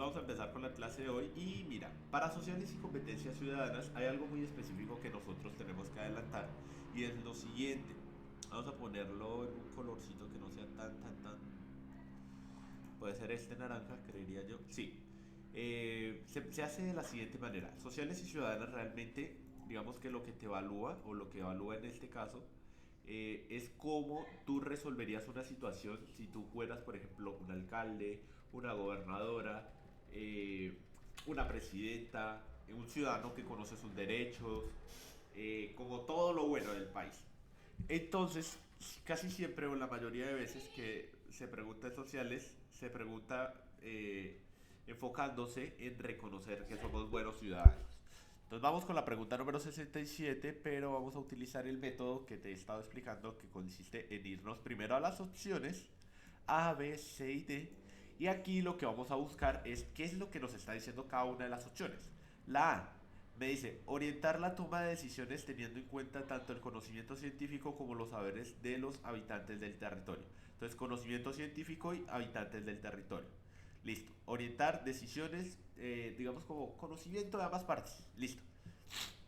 vamos a empezar con la clase de hoy y mira, para sociales y competencias ciudadanas hay algo muy específico que nosotros tenemos que adelantar y es lo siguiente. Vamos a ponerlo en un colorcito que no sea tan. Puede ser este naranja, creería yo. Sí. Se hace de la siguiente manera. Sociales y ciudadanas realmente, digamos que lo que te evalúa, o lo que evalúa en este caso, es cómo tú resolverías una situación si tú fueras, por ejemplo, un alcalde, una gobernadora, una presidenta, un ciudadano que conoce sus derechos, como todo lo bueno del país. Entonces, casi siempre o la mayoría de veces que se pregunta en sociales, se pregunta enfocándose en reconocer que somos buenos ciudadanos. Entonces vamos con la pregunta número 67, pero vamos a utilizar el método que te he estado explicando, que consiste en irnos primero a las opciones A, B, C y D. Y aquí lo que vamos a buscar es qué es lo que nos está diciendo cada una de las opciones. La A me dice orientar la toma de decisiones teniendo en cuenta tanto el conocimiento científico como los saberes de los habitantes del territorio. Entonces, conocimiento científico y habitantes del territorio. Listo. Orientar decisiones, digamos como conocimiento de ambas partes. Listo.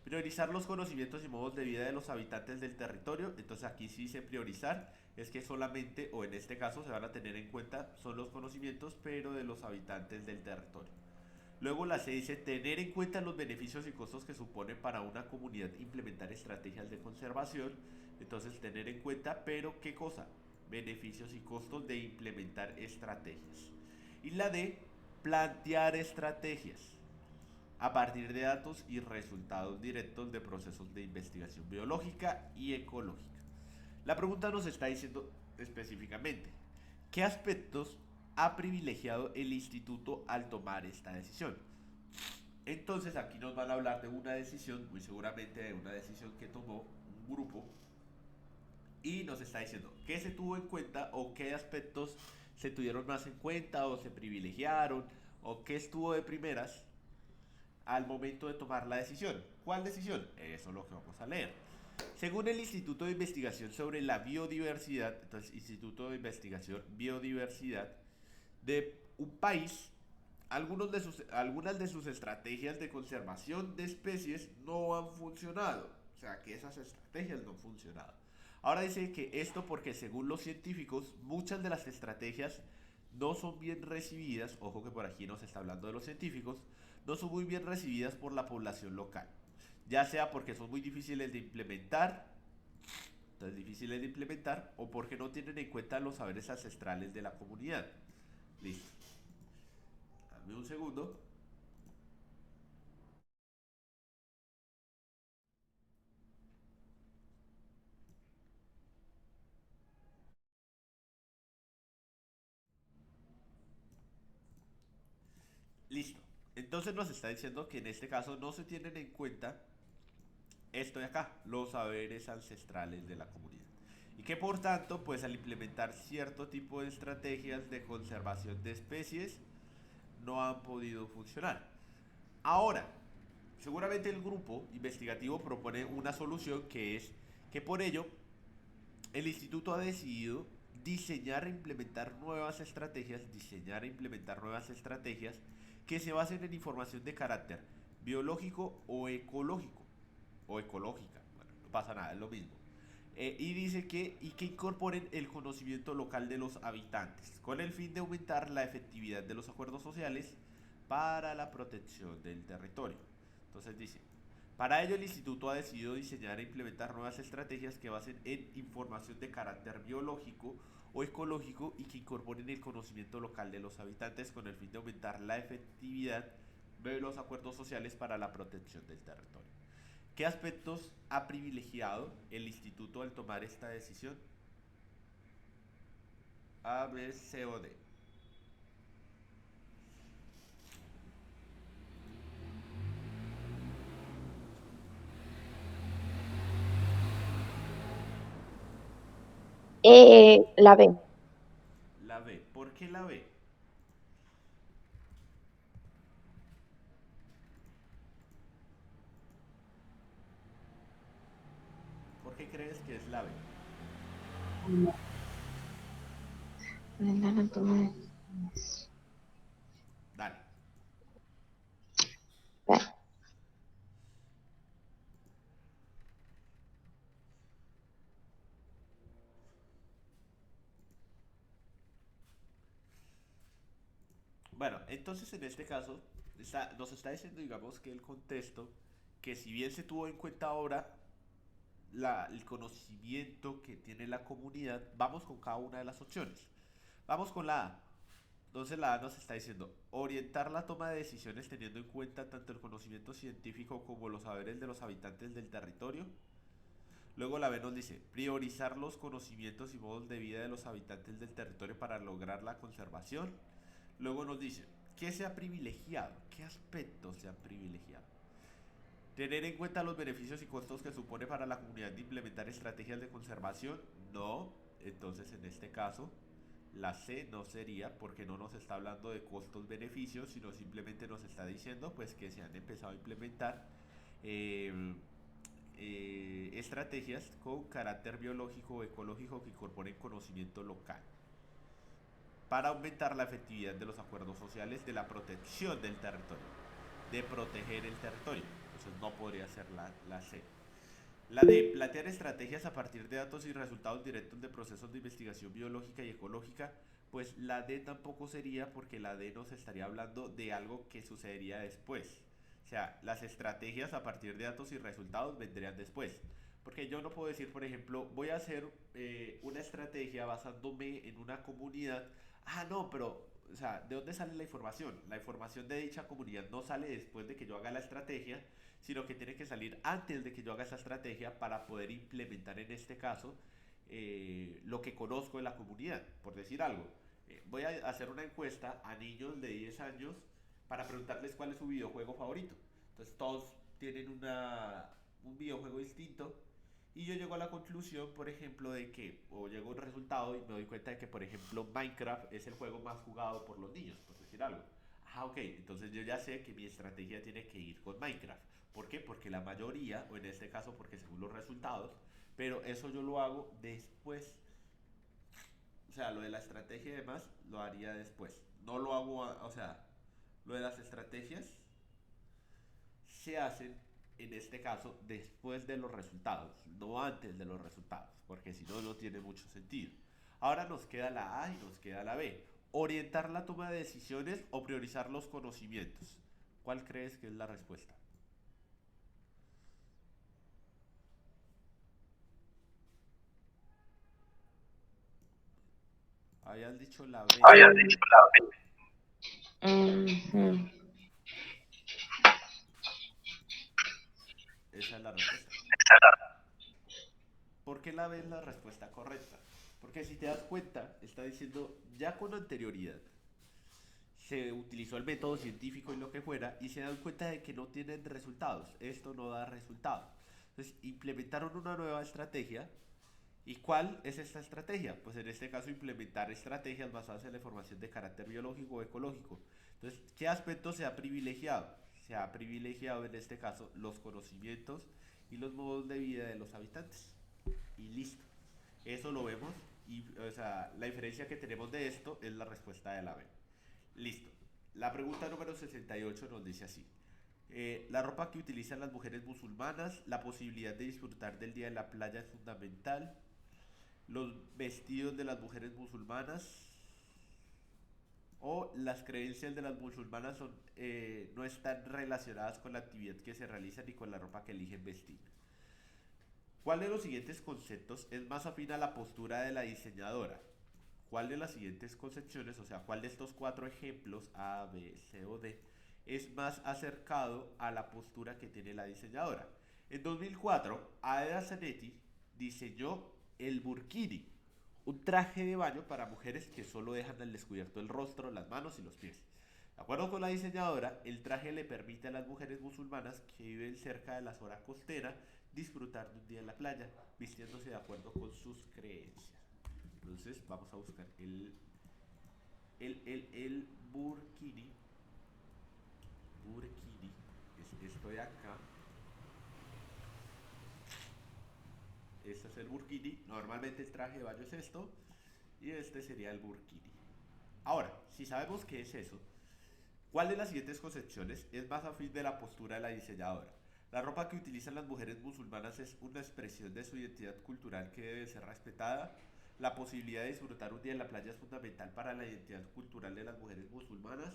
Priorizar los conocimientos y modos de vida de los habitantes del territorio. Entonces aquí sí dice priorizar. Es que solamente, o en este caso, se van a tener en cuenta son los conocimientos, pero de los habitantes del territorio. Luego la C dice tener en cuenta los beneficios y costos que supone para una comunidad implementar estrategias de conservación. Entonces tener en cuenta, pero ¿qué cosa? Beneficios y costos de implementar estrategias. Y la D, plantear estrategias a partir de datos y resultados directos de procesos de investigación biológica y ecológica. La pregunta nos está diciendo específicamente, ¿qué aspectos ha privilegiado el instituto al tomar esta decisión? Entonces aquí nos van a hablar de una decisión, muy seguramente de una decisión que tomó un grupo y nos está diciendo qué se tuvo en cuenta o qué aspectos se tuvieron más en cuenta o se privilegiaron o qué estuvo de primeras al momento de tomar la decisión. ¿Cuál decisión? Eso es lo que vamos a leer. Según el Instituto de Investigación sobre la Biodiversidad, entonces Instituto de Investigación Biodiversidad de un país, algunas de sus estrategias de conservación de especies no han funcionado. O sea, que esas estrategias no han funcionado. Ahora dice que esto porque según los científicos, muchas de las estrategias no son bien recibidas, ojo que por aquí nos está hablando de los científicos, no son muy bien recibidas por la población local. Ya sea porque son muy difíciles de implementar, entonces difíciles de implementar, o porque no tienen en cuenta los saberes ancestrales de la comunidad. Listo. Dame un segundo. Listo. Entonces nos está diciendo que en este caso no se tienen en cuenta esto de acá, los saberes ancestrales de la comunidad. Y que por tanto, pues al implementar cierto tipo de estrategias de conservación de especies, no han podido funcionar. Ahora, seguramente el grupo investigativo propone una solución que es que por ello el instituto ha decidido diseñar e implementar nuevas estrategias que se basen en información de carácter biológico o ecológica. Bueno, no pasa nada, es lo mismo. Y dice que incorporen el conocimiento local de los habitantes con el fin de aumentar la efectividad de los acuerdos sociales para la protección del territorio. Entonces dice, para ello el instituto ha decidido diseñar e implementar nuevas estrategias que basen en información de carácter biológico o ecológico y que incorporen el conocimiento local de los habitantes con el fin de aumentar la efectividad de los acuerdos sociales para la protección del territorio. ¿Qué aspectos ha privilegiado el instituto al tomar esta decisión? A, B, C o D. La B. La B. ¿Por qué la B? ¿Por qué crees que es la B? La anatomía. Dale. Bueno, entonces en este caso nos está diciendo, digamos, que el contexto, que si bien se tuvo en cuenta ahora el conocimiento que tiene la comunidad, vamos con cada una de las opciones. Vamos con la A. Entonces la A nos está diciendo orientar la toma de decisiones teniendo en cuenta tanto el conocimiento científico como los saberes de los habitantes del territorio. Luego la B nos dice priorizar los conocimientos y modos de vida de los habitantes del territorio para lograr la conservación. Luego nos dice qué se ha privilegiado, qué aspectos se han privilegiado. Tener en cuenta los beneficios y costos que supone para la comunidad de implementar estrategias de conservación. No, entonces en este caso la C no sería porque no nos está hablando de costos-beneficios, sino simplemente nos está diciendo pues que se han empezado a implementar eh, estrategias con carácter biológico o ecológico que incorporen conocimiento local para aumentar la efectividad de los acuerdos sociales de la protección del territorio, de proteger el territorio. Entonces no podría ser la C. La D, plantear estrategias a partir de datos y resultados directos de procesos de investigación biológica y ecológica. Pues la D tampoco sería porque la D nos estaría hablando de algo que sucedería después. O sea, las estrategias a partir de datos y resultados vendrían después. Porque yo no puedo decir, por ejemplo, voy a hacer una estrategia basándome en una comunidad. Ah, no, pero, o sea, ¿de dónde sale la información? La información de dicha comunidad no sale después de que yo haga la estrategia, sino que tiene que salir antes de que yo haga esa estrategia para poder implementar en este caso lo que conozco de la comunidad, por decir algo. Voy a hacer una encuesta a niños de 10 años para preguntarles cuál es su videojuego favorito. Entonces todos tienen un videojuego distinto y yo llego a la conclusión, por ejemplo, de que, o llego a un resultado y me doy cuenta de que, por ejemplo, Minecraft es el juego más jugado por los niños, por decir algo. Ah, ok, entonces yo ya sé que mi estrategia tiene que ir con Minecraft. ¿Por qué? Porque la mayoría, o en este caso porque según los resultados, pero eso yo lo hago después. O sea, lo de la estrategia y demás lo haría después. No lo hago, o sea, lo de las estrategias se hacen en este caso después de los resultados, no antes de los resultados, porque si no, no tiene mucho sentido. Ahora nos queda la A y nos queda la B. Orientar la toma de decisiones o priorizar los conocimientos. ¿Cuál crees que es la respuesta? Habías dicho la B. Había dicho la Ujú. Esa es la respuesta. ¿Por qué la B es la respuesta correcta? Porque si te das cuenta, está diciendo ya con anterioridad se utilizó el método científico y lo que fuera y se dan cuenta de que no tienen resultados. Esto no da resultados. Entonces implementaron una nueva estrategia. ¿Y cuál es esta estrategia? Pues en este caso implementar estrategias basadas en la información de carácter biológico o ecológico. Entonces, ¿qué aspecto se ha privilegiado? Se ha privilegiado en este caso los conocimientos y los modos de vida de los habitantes. Y listo. Eso lo vemos y, o sea, la diferencia que tenemos de esto es la respuesta de la B. Listo. La pregunta número 68 nos dice así. La ropa que utilizan las mujeres musulmanas, la posibilidad de disfrutar del día en la playa es fundamental. Los vestidos de las mujeres musulmanas o las creencias de las musulmanas no están relacionadas con la actividad que se realiza ni con la ropa que eligen vestir. ¿Cuál de los siguientes conceptos es más afín a la postura de la diseñadora? ¿Cuál de las siguientes concepciones, o sea, cuál de estos cuatro ejemplos, A, B, C o D, es más acercado a la postura que tiene la diseñadora? En 2004, Aeda Zanetti diseñó el burkini, un traje de baño para mujeres que solo dejan al descubierto el rostro, las manos y los pies. De acuerdo con la diseñadora, el traje le permite a las mujeres musulmanas que viven cerca de la zona costera disfrutar de un día en la playa, vistiéndose de acuerdo con sus creencias. Entonces vamos a buscar el burkini. Burkini. Esto de acá. Este es el burkini. Normalmente el traje de baño es esto. Y este sería el burkini. Ahora, si sabemos qué es eso, ¿cuál de las siguientes concepciones es más afín de la postura de la diseñadora? La ropa que utilizan las mujeres musulmanas es una expresión de su identidad cultural que debe ser respetada. La posibilidad de disfrutar un día en la playa es fundamental para la identidad cultural de las mujeres musulmanas.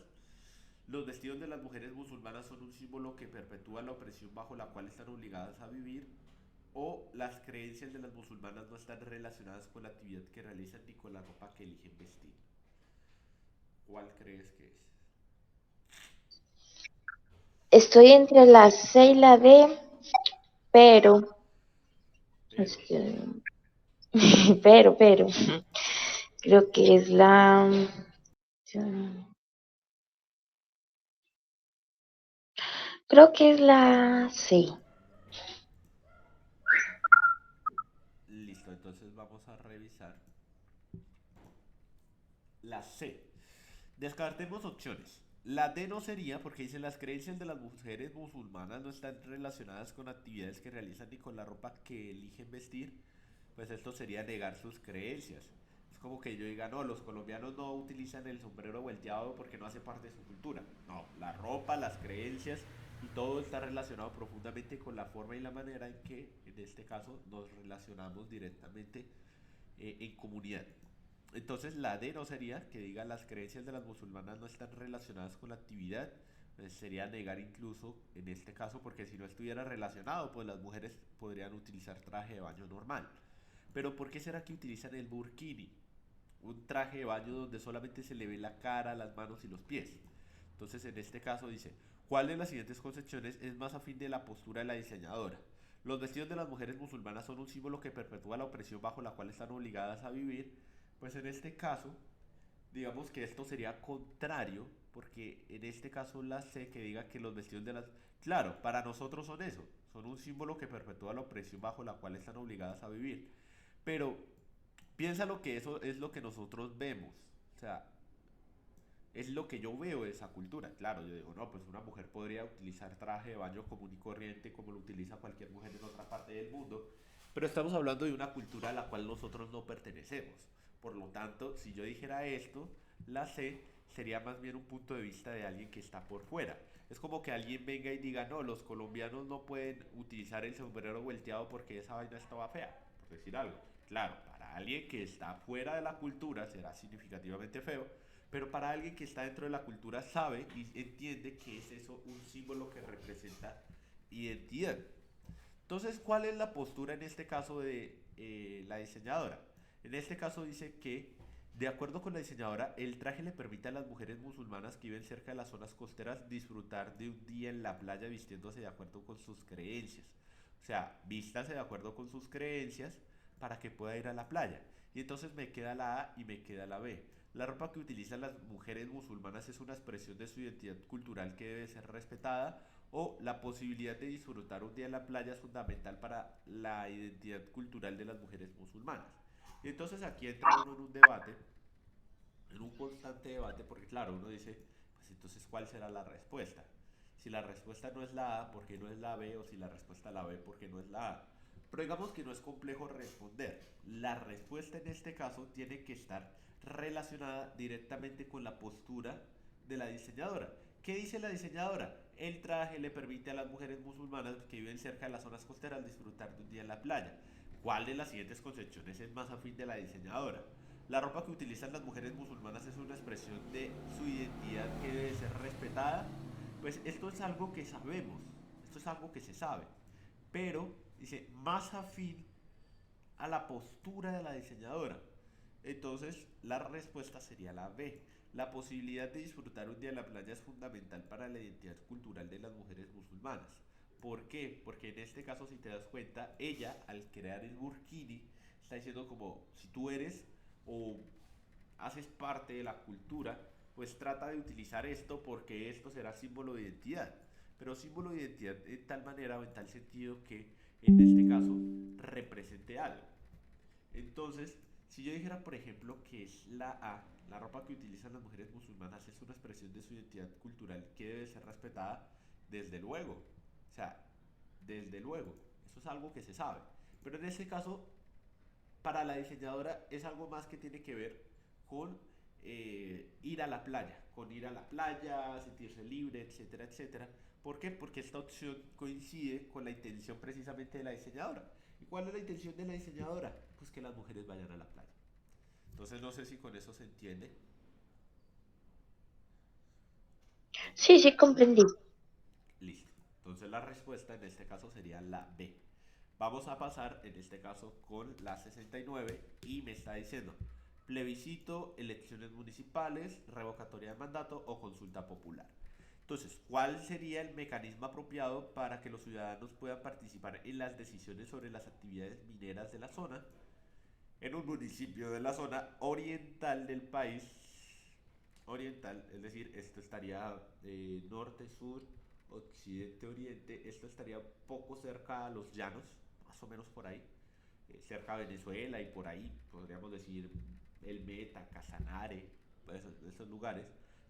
Los vestidos de las mujeres musulmanas son un símbolo que perpetúa la opresión bajo la cual están obligadas a vivir. O las creencias de las musulmanas no están relacionadas con la actividad que realizan ni con la ropa que eligen vestir. ¿Cuál crees que es? Estoy entre la C y la D, pero, Pero, este, pero, creo que es creo que es la C. listo, entonces vamos a revisar la C. Descartemos opciones. La D no sería porque dice las creencias de las mujeres musulmanas no están relacionadas con actividades que realizan ni con la ropa que eligen vestir. Pues esto sería negar sus creencias. Es como que yo diga, no, los colombianos no utilizan el sombrero volteado porque no hace parte de su cultura. No, la ropa, las creencias y todo está relacionado profundamente con la forma y la manera en que, en este caso, nos relacionamos directamente en comunidad. Entonces la D no sería que diga las creencias de las musulmanas no están relacionadas con la actividad, pues sería negar incluso en este caso porque si no estuviera relacionado pues las mujeres podrían utilizar traje de baño normal. Pero ¿por qué será que utilizan el burkini? Un traje de baño donde solamente se le ve la cara, las manos y los pies. Entonces en este caso dice, ¿cuál de las siguientes concepciones es más afín de la postura de la diseñadora? Los vestidos de las mujeres musulmanas son un símbolo que perpetúa la opresión bajo la cual están obligadas a vivir. Pues en este caso, digamos que esto sería contrario, porque en este caso la C que diga que los vestidos de las... Claro, para nosotros son eso, son un símbolo que perpetúa la opresión bajo la cual están obligadas a vivir. Pero piensa lo que eso es lo que nosotros vemos. O sea, es lo que yo veo de esa cultura. Claro, yo digo, no, pues una mujer podría utilizar traje de baño común y corriente como lo utiliza cualquier mujer en otra parte del mundo, pero estamos hablando de una cultura a la cual nosotros no pertenecemos. Por lo tanto, si yo dijera esto, la C sería más bien un punto de vista de alguien que está por fuera. Es como que alguien venga y diga, no, los colombianos no pueden utilizar el sombrero volteado porque esa vaina estaba fea, por decir algo. Claro, para alguien que está fuera de la cultura será significativamente feo, pero para alguien que está dentro de la cultura sabe y entiende que es eso un símbolo que representa identidad. Entonces, ¿cuál es la postura en este caso de la diseñadora? En este caso dice que, de acuerdo con la diseñadora, el traje le permite a las mujeres musulmanas que viven cerca de las zonas costeras disfrutar de un día en la playa vistiéndose de acuerdo con sus creencias. O sea, vístase de acuerdo con sus creencias para que pueda ir a la playa. Y entonces me queda la A y me queda la B. La ropa que utilizan las mujeres musulmanas es una expresión de su identidad cultural que debe ser respetada o la posibilidad de disfrutar un día en la playa es fundamental para la identidad cultural de las mujeres musulmanas. Y entonces aquí entra uno en un debate, en un constante debate, porque claro, uno dice, pues entonces ¿cuál será la respuesta? Si la respuesta no es la A, ¿por qué no es la B? O si la respuesta es la B, ¿por qué no es la A? Pero digamos que no es complejo responder. La respuesta en este caso tiene que estar relacionada directamente con la postura de la diseñadora. ¿Qué dice la diseñadora? El traje le permite a las mujeres musulmanas que viven cerca de las zonas costeras disfrutar de un día en la playa. ¿Cuál de las siguientes concepciones es más afín de la diseñadora? La ropa que utilizan las mujeres musulmanas es una expresión de su identidad que debe ser respetada. Pues esto es algo que sabemos, esto es algo que se sabe, pero dice más afín a la postura de la diseñadora. Entonces, la respuesta sería la B. La posibilidad de disfrutar un día en la playa es fundamental para la identidad cultural de las mujeres musulmanas. ¿Por qué? Porque en este caso, si te das cuenta, ella, al crear el burkini, está diciendo como, si tú eres o haces parte de la cultura, pues trata de utilizar esto porque esto será símbolo de identidad. Pero símbolo de identidad en tal manera o en tal sentido que en este caso represente algo. Entonces, si yo dijera, por ejemplo, que es la A, la ropa que utilizan las mujeres musulmanas es una expresión de su identidad cultural que debe ser respetada, desde luego. O sea, desde luego. Eso es algo que se sabe. Pero en este caso, para la diseñadora es algo más que tiene que ver con ir a la playa, con ir a la playa, sentirse libre, etcétera, etcétera. ¿Por qué? Porque esta opción coincide con la intención precisamente de la diseñadora. ¿Y cuál es la intención de la diseñadora? Pues que las mujeres vayan a la playa. Entonces no sé si con eso se entiende. Sí, sí, comprendí. Listo. Entonces la respuesta en este caso sería la B. Vamos a pasar en este caso con la 69 y me está diciendo plebiscito, elecciones municipales, revocatoria de mandato o consulta popular. Entonces, ¿cuál sería el mecanismo apropiado para que los ciudadanos puedan participar en las decisiones sobre las actividades mineras de la zona en un municipio de la zona oriental del país? Oriental, es decir, esto estaría norte, sur, occidente, oriente, esto estaría poco cerca a los llanos, más o menos por ahí, cerca de Venezuela y por ahí, podríamos decir El Meta, Casanare, esos lugares.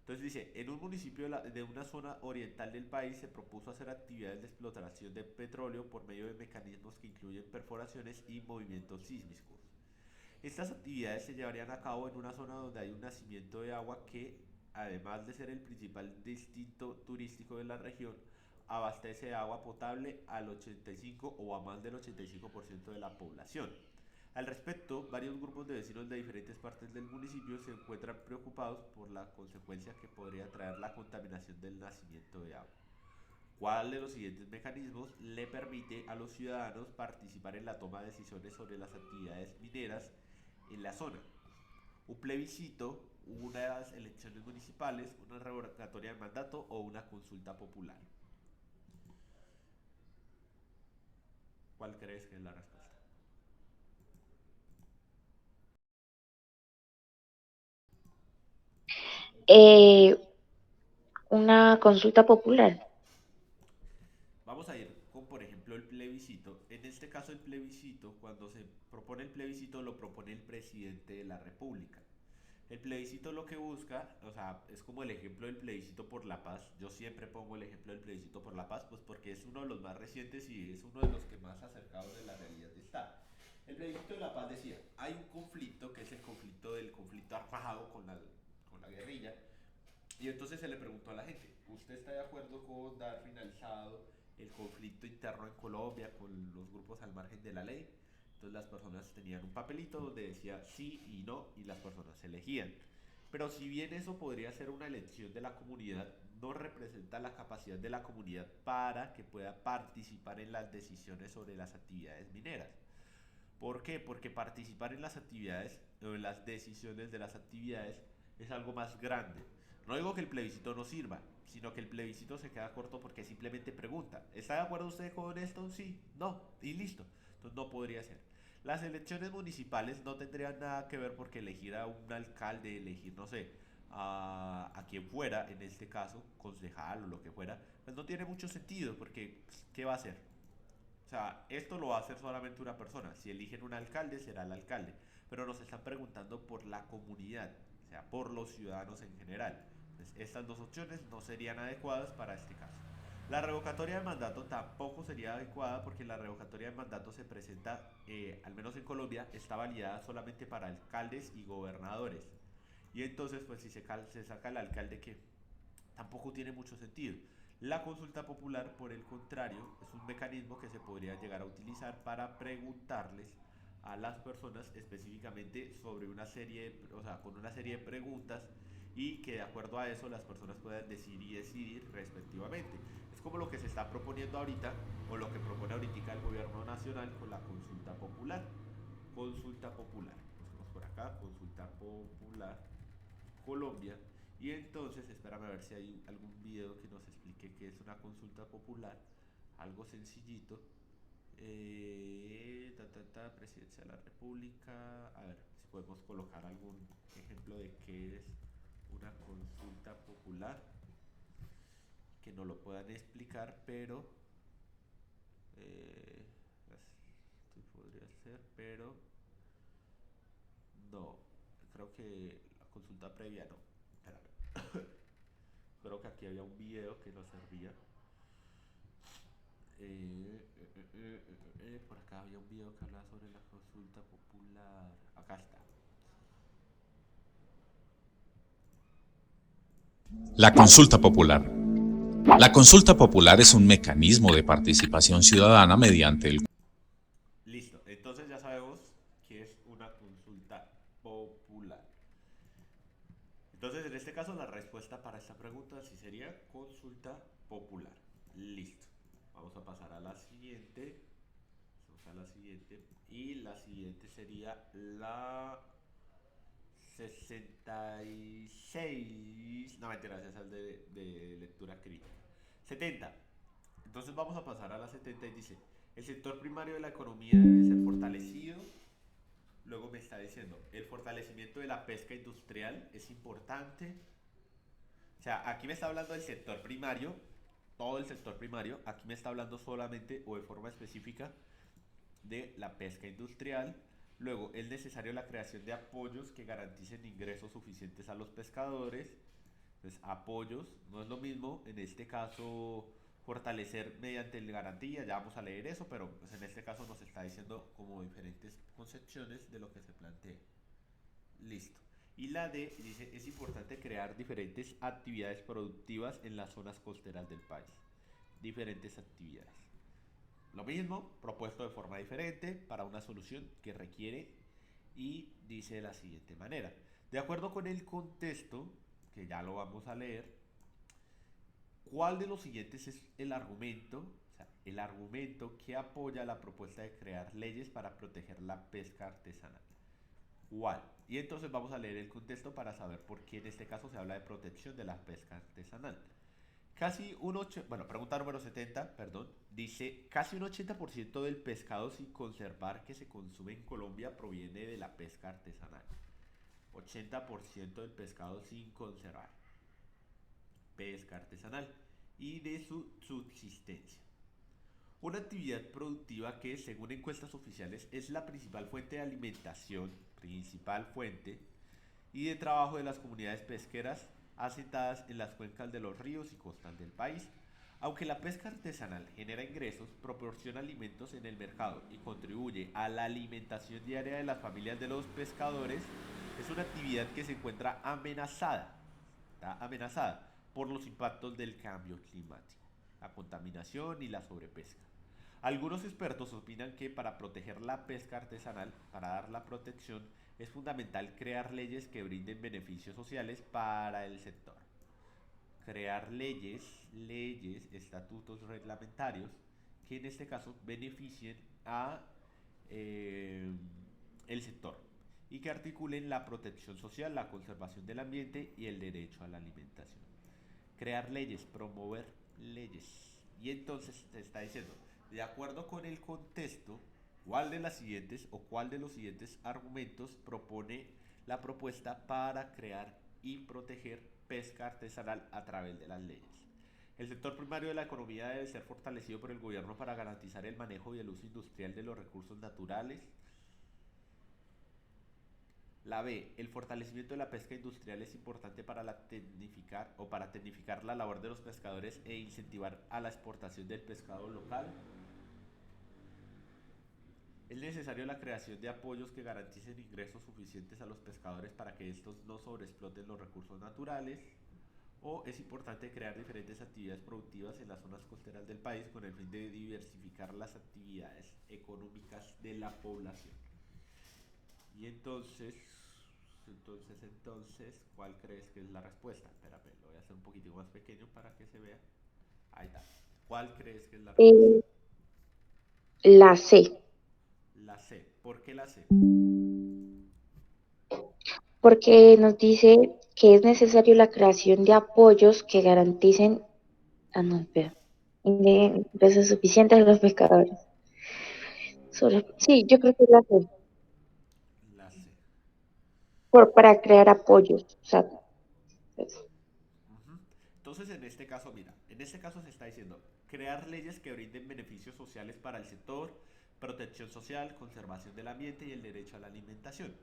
Entonces dice, en un municipio de una zona oriental del país se propuso hacer actividades de explotación de petróleo por medio de mecanismos que incluyen perforaciones y movimientos sísmicos. Estas actividades se llevarían a cabo en una zona donde hay un nacimiento de agua que, además de ser el principal destino turístico de la región, abastece de agua potable al 85 o a más del 85% de la población. Al respecto, varios grupos de vecinos de diferentes partes del municipio se encuentran preocupados por la consecuencia que podría traer la contaminación del nacimiento de agua. ¿Cuál de los siguientes mecanismos le permite a los ciudadanos participar en la toma de decisiones sobre las actividades mineras en la zona? Un plebiscito, unas elecciones municipales, una revocatoria de mandato o una consulta popular. ¿Cuál crees que es la respuesta? Eh, una consulta popular. Vamos a ir con, por ejemplo, el plebiscito. En este caso, el plebiscito, cuando se propone el plebiscito, lo propone el presidente de la República. El plebiscito lo que busca, o sea, es como el ejemplo del plebiscito por la paz. Yo siempre pongo el ejemplo del plebiscito por la paz, pues porque es uno de los más recientes y es uno de los que más acercados de la realidad está. El plebiscito de la paz decía, hay un conflicto que es el conflicto del conflicto armado con la guerrilla, y entonces se le preguntó a la gente, ¿usted está de acuerdo con dar finalizado el conflicto interno en Colombia con los grupos al margen de la ley? Entonces las personas tenían un papelito donde decía sí y no y las personas elegían. Pero si bien eso podría ser una elección de la comunidad, no representa la capacidad de la comunidad para que pueda participar en las decisiones sobre las actividades mineras. ¿Por qué? Porque participar en las actividades o en las decisiones de las actividades es algo más grande. No digo que el plebiscito no sirva, sino que el plebiscito se queda corto porque simplemente pregunta, ¿está de acuerdo usted con esto? Sí, no, y listo. Entonces no podría ser. Las elecciones municipales no tendrían nada que ver porque elegir a un alcalde, elegir, no sé, a quien fuera, en este caso, concejal o lo que fuera, pues no tiene mucho sentido porque ¿qué va a hacer? O sea, esto lo va a hacer solamente una persona. Si eligen un alcalde, será el alcalde. Pero nos están preguntando por la comunidad, o sea, por los ciudadanos en general. Entonces, estas dos opciones no serían adecuadas para este caso. La revocatoria de mandato tampoco sería adecuada porque la revocatoria de mandato se presenta, al menos en Colombia, está validada solamente para alcaldes y gobernadores. Y entonces, pues si se saca el alcalde, que tampoco tiene mucho sentido. La consulta popular, por el contrario, es un mecanismo que se podría llegar a utilizar para preguntarles a las personas específicamente sobre una serie, o sea, con una serie de preguntas y que de acuerdo a eso las personas puedan decidir y decidir respectivamente. Es como lo que se está proponiendo ahorita o lo que propone ahorita el gobierno nacional con la consulta popular. Consulta popular. Buscamos por acá, consulta popular Colombia. Y entonces, espérame a ver si hay algún video que nos explique qué es una consulta popular. Algo sencillito. Presidencia de la República. A ver si podemos colocar algún ejemplo de qué es una consulta popular. Que no lo puedan explicar, pero eh, esto podría ser, pero no. Creo que la consulta previa no. Espérame. Creo que aquí había un video que nos servía. Por acá había un video que hablaba sobre la consulta popular. Acá está. La consulta popular. La consulta popular es un mecanismo de participación ciudadana mediante el Listo. Entonces ya sabemos que es una consulta popular. Entonces, en este caso, la respuesta para esta pregunta sí sería consulta popular. Listo. Vamos a pasar a la siguiente. Vamos a la siguiente. Y la siguiente sería la 66. No, mentira, esa es de lectura crítica. 70. Entonces vamos a pasar a la 70 y dice, el sector primario de la economía debe ser fortalecido. Luego me está diciendo, el fortalecimiento de la pesca industrial es importante. O sea, aquí me está hablando del sector primario, todo el sector primario. Aquí me está hablando solamente o de forma específica de la pesca industrial. Luego, es necesario la creación de apoyos que garanticen ingresos suficientes a los pescadores. Entonces, apoyos, no es lo mismo en este caso fortalecer mediante la garantía, ya vamos a leer eso, pero pues en este caso nos está diciendo como diferentes concepciones de lo que se plantea. Listo. Y la D dice, es importante crear diferentes actividades productivas en las zonas costeras del país. Diferentes actividades. Lo mismo, propuesto de forma diferente para una solución que requiere y dice de la siguiente manera. De acuerdo con el contexto, que ya lo vamos a leer, ¿cuál de los siguientes es el argumento? O sea, el argumento que apoya la propuesta de crear leyes para proteger la pesca artesanal. ¿Cuál? Y entonces vamos a leer el contexto para saber por qué en este caso se habla de protección de la pesca artesanal. Pregunta número 70, perdón, dice, casi un 80% del pescado sin conservar que se consume en Colombia proviene de la pesca artesanal. 80% del pescado sin conservar. Pesca artesanal y de su subsistencia. Una actividad productiva que, según encuestas oficiales, es la principal fuente de alimentación, principal fuente, y de trabajo de las comunidades pesqueras asentadas en las cuencas de los ríos y costas del país. Aunque la pesca artesanal genera ingresos, proporciona alimentos en el mercado y contribuye a la alimentación diaria de las familias de los pescadores, es una actividad que se encuentra amenazada, está amenazada por los impactos del cambio climático, la contaminación y la sobrepesca. Algunos expertos opinan que para proteger la pesca artesanal, para dar la protección, es fundamental crear leyes que brinden beneficios sociales para el sector. Crear leyes, estatutos reglamentarios que en este caso beneficien a eh, el sector y que articulen la protección social, la conservación del ambiente y el derecho a la alimentación. Crear leyes, promover leyes. Y entonces te está diciendo, de acuerdo con el contexto, cuál de las siguientes o cuál de los siguientes argumentos propone la propuesta para crear y proteger pesca artesanal a través de las leyes. El sector primario de la economía debe ser fortalecido por el gobierno para garantizar el manejo y el uso industrial de los recursos naturales. La B, el fortalecimiento de la pesca industrial es importante para tecnificar la labor de los pescadores e incentivar a la exportación del pescado local. Es necesario la creación de apoyos que garanticen ingresos suficientes a los pescadores para que estos no sobreexploten los recursos naturales. O es importante crear diferentes actividades productivas en las zonas costeras del país con el fin de diversificar las actividades económicas de la población. Y entonces, ¿cuál crees que es la respuesta? Espérame, lo voy a hacer un poquitico más pequeño para que se vea. Ahí está. ¿Cuál crees que es la respuesta? Eh, la C, La C. ¿Por qué la C? porque nos dice que es necesario la creación de apoyos que garanticen, no, espera, ingresos suficientes a los pescadores. Sí, yo creo que es la C, La C. para crear apoyos. O sea, Ujú. Entonces, en este caso, mira, en este caso se está diciendo crear leyes que brinden beneficios sociales para el sector, protección social, conservación del ambiente y el derecho a la alimentación.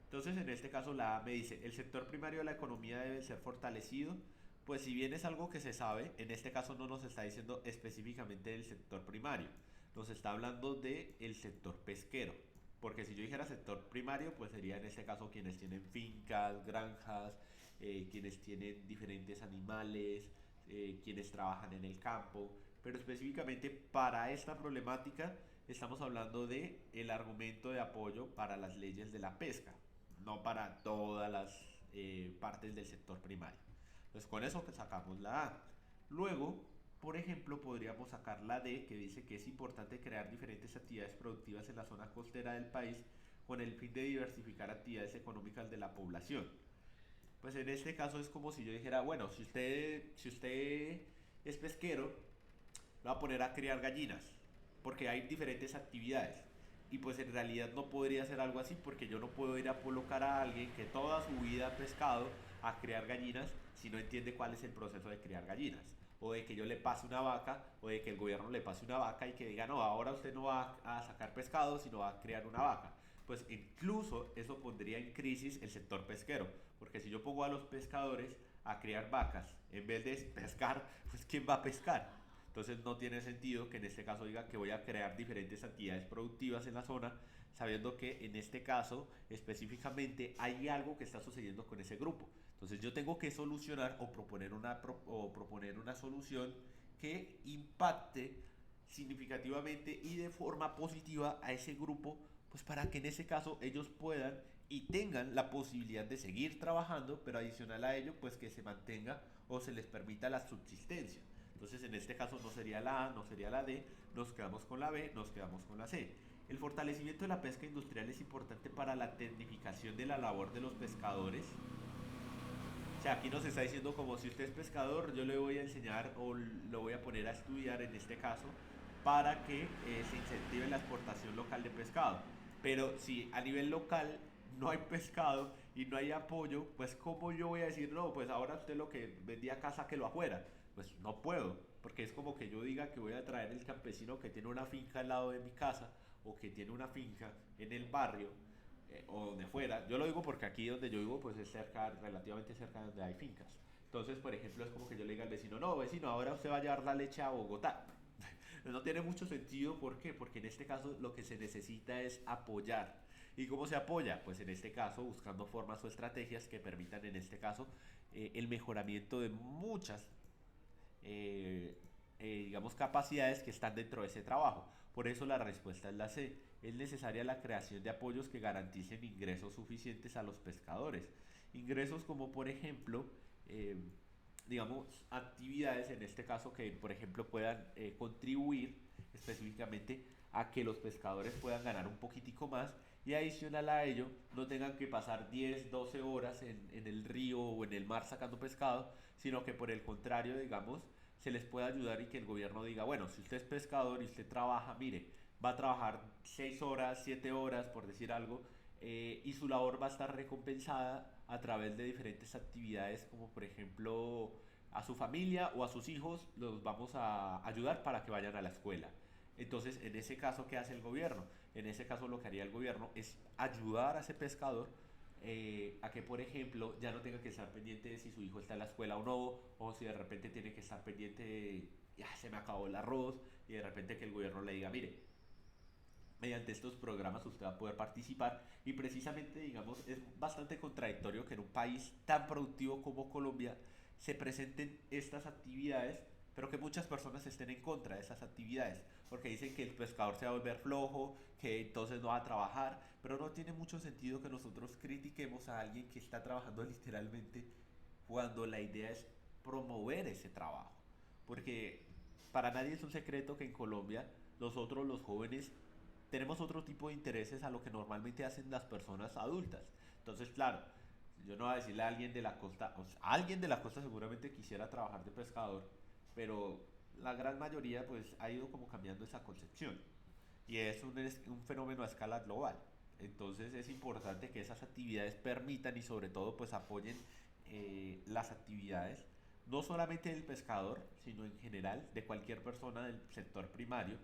Entonces, en este caso, la A me dice, el sector primario de la economía debe ser fortalecido, pues si bien es algo que se sabe, en este caso no nos está diciendo específicamente del sector primario, nos está hablando del sector pesquero. Porque si yo dijera sector primario, pues sería en este caso quienes tienen fincas, granjas, quienes tienen diferentes animales, quienes trabajan en el campo. Pero específicamente para esta problemática estamos hablando de el argumento de apoyo para las leyes de la pesca, no para todas las partes del sector primario. Entonces con eso pues, sacamos la A. Luego, por ejemplo, podríamos sacar la D, que dice que es importante crear diferentes actividades productivas en la zona costera del país con el fin de diversificar actividades económicas de la población. Pues en este caso es como si yo dijera, bueno, si usted es pesquero, lo va a poner a criar gallinas, porque hay diferentes actividades. Y pues en realidad no podría hacer algo así porque yo no puedo ir a colocar a alguien que toda su vida ha pescado a criar gallinas si no entiende cuál es el proceso de criar gallinas. O de que yo le pase una vaca, o de que el gobierno le pase una vaca y que diga, no, ahora usted no va a sacar pescado, sino va a criar una vaca. Pues incluso eso pondría en crisis el sector pesquero, porque si yo pongo a los pescadores a criar vacas en vez de pescar, pues ¿quién va a pescar? Entonces no tiene sentido que en este caso diga que voy a crear diferentes actividades productivas en la zona, sabiendo que en este caso específicamente hay algo que está sucediendo con ese grupo. Entonces yo tengo que solucionar o proponer una solución que impacte significativamente y de forma positiva a ese grupo, pues para que en ese caso ellos puedan y tengan la posibilidad de seguir trabajando, pero adicional a ello, pues que se mantenga o se les permita la subsistencia. Entonces, en este caso no sería la A, no sería la D, nos quedamos con la B, nos quedamos con la C. El fortalecimiento de la pesca industrial es importante para la tecnificación de la labor de los pescadores. O sea, aquí nos está diciendo como si usted es pescador, yo le voy a enseñar o lo voy a poner a estudiar en este caso para que se incentive la exportación local de pescado. Pero si a nivel local no hay pescado y no hay apoyo, pues ¿cómo yo voy a decir, no, pues ahora usted lo que vendía acá sáquelo afuera? Pues no puedo, porque es como que yo diga que voy a traer el campesino que tiene una finca al lado de mi casa o que tiene una finca en el barrio o donde fuera. Yo lo digo porque aquí donde yo vivo pues es cerca, relativamente cerca de donde hay fincas. Entonces, por ejemplo, es como que yo le diga al vecino, no, vecino, ahora usted va a llevar la leche a Bogotá. No tiene mucho sentido, ¿por qué? Porque en este caso lo que se necesita es apoyar. ¿Y cómo se apoya? Pues en este caso buscando formas o estrategias que permitan en este caso el mejoramiento de muchas digamos, capacidades que están dentro de ese trabajo. Por eso la respuesta es la C. Es necesaria la creación de apoyos que garanticen ingresos suficientes a los pescadores. Ingresos como, por ejemplo, digamos, actividades en este caso que, por ejemplo, puedan contribuir específicamente a que los pescadores puedan ganar un poquitico más y adicional a ello no tengan que pasar 10, 12 horas en el río o en el mar sacando pescado, sino que por el contrario, digamos, se les pueda ayudar y que el gobierno diga, bueno, si usted es pescador y usted trabaja, mire, va a trabajar 6 horas, 7 horas, por decir algo, y su labor va a estar recompensada a través de diferentes actividades, como por ejemplo a su familia o a sus hijos los vamos a ayudar para que vayan a la escuela. Entonces, en ese caso, ¿qué hace el gobierno? En ese caso, lo que haría el gobierno es ayudar a ese pescador a que, por ejemplo, ya no tenga que estar pendiente de si su hijo está en la escuela o no, o si de repente tiene que estar pendiente de, ya se me acabó el arroz, y de repente que el gobierno le diga, mire, mediante estos programas usted va a poder participar y precisamente, digamos, es bastante contradictorio que en un país tan productivo como Colombia se presenten estas actividades, pero que muchas personas estén en contra de esas actividades, porque dicen que el pescador se va a volver flojo, que entonces no va a trabajar, pero no tiene mucho sentido que nosotros critiquemos a alguien que está trabajando literalmente cuando la idea es promover ese trabajo, porque para nadie es un secreto que en Colombia nosotros los jóvenes tenemos otro tipo de intereses a lo que normalmente hacen las personas adultas. Entonces, claro, yo no voy a decirle a alguien de la costa, o sea, alguien de la costa seguramente quisiera trabajar de pescador, pero la gran mayoría pues ha ido como cambiando esa concepción y es un fenómeno a escala global. Entonces es importante que esas actividades permitan y sobre todo pues apoyen las actividades no solamente del pescador, sino en general de cualquier persona del sector primario.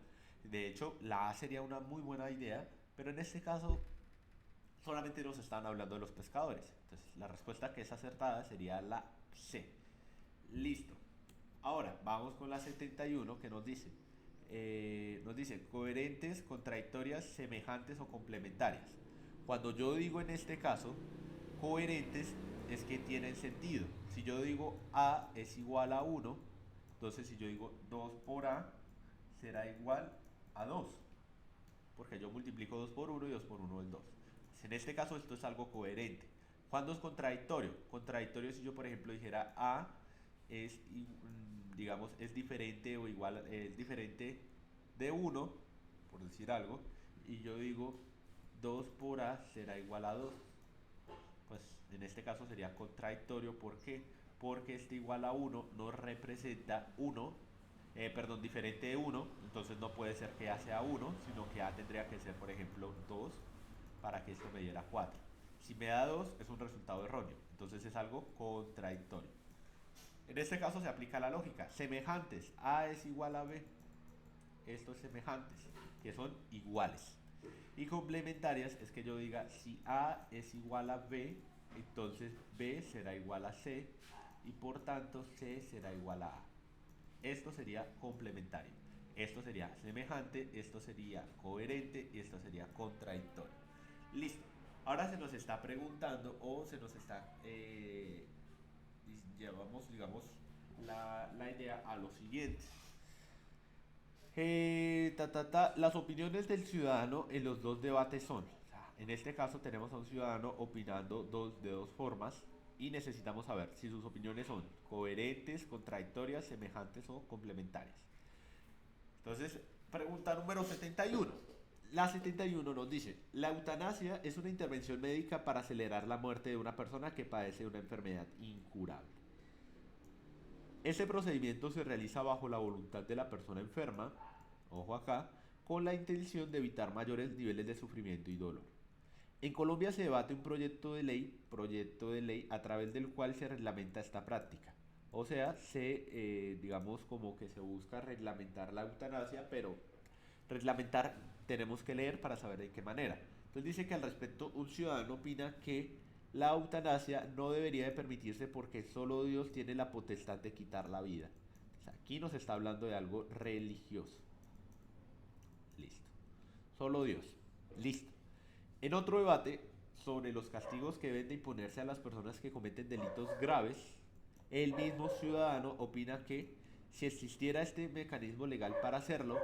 De hecho, la A sería una muy buena idea, pero en este caso solamente nos están hablando de los pescadores. Entonces, la respuesta que es acertada sería la C. Listo. Ahora, vamos con la 71 que nos dice coherentes, contradictorias, semejantes o complementarias. Cuando yo digo en este caso, coherentes es que tienen sentido. Si yo digo A es igual a 1, entonces si yo digo 2 por A será igual a 2, porque yo multiplico 2 por 1 y 2 por 1 es 2. En este caso esto es algo coherente. ¿Cuándo es contradictorio? Contradictorio si yo, por ejemplo, dijera A es, digamos, es diferente o igual, es diferente de uno, por decir algo, y yo digo 2 por A será igual a 2. Pues en este caso sería contradictorio. ¿Por qué? Porque este igual a uno no representa uno, perdón, diferente de uno, entonces no puede ser que A sea uno, sino que A tendría que ser, por ejemplo, 2 para que esto me diera 4. Si me da 2 es un resultado erróneo, entonces es algo contradictorio. En este caso se aplica la lógica. Semejantes, A es igual a B, estos semejantes, que son iguales. Y complementarias es que yo diga si A es igual a B, entonces B será igual a C y por tanto C será igual a A. Esto sería complementario. Esto sería semejante, esto sería coherente y esto sería contradictorio. Listo. Ahora se nos está preguntando o se nos está llevamos, digamos, la idea a lo siguiente. Las opiniones del ciudadano en los dos debates son, o sea, en este caso tenemos a un ciudadano opinando de dos formas y necesitamos saber si sus opiniones son coherentes, contradictorias, semejantes o complementarias. Entonces, pregunta número 71. La 71 nos dice, la eutanasia es una intervención médica para acelerar la muerte de una persona que padece una enfermedad incurable. Este procedimiento se realiza bajo la voluntad de la persona enferma, ojo acá, con la intención de evitar mayores niveles de sufrimiento y dolor. En Colombia se debate un proyecto de ley a través del cual se reglamenta esta práctica. O sea, digamos como que se busca reglamentar la eutanasia, pero reglamentar tenemos que leer para saber de qué manera. Entonces dice que al respecto un ciudadano opina que la eutanasia no debería de permitirse porque solo Dios tiene la potestad de quitar la vida. O sea, aquí nos está hablando de algo religioso. Listo. Solo Dios. Listo. En otro debate sobre los castigos que deben de imponerse a las personas que cometen delitos graves, el mismo ciudadano opina que si existiera este mecanismo legal para hacerlo,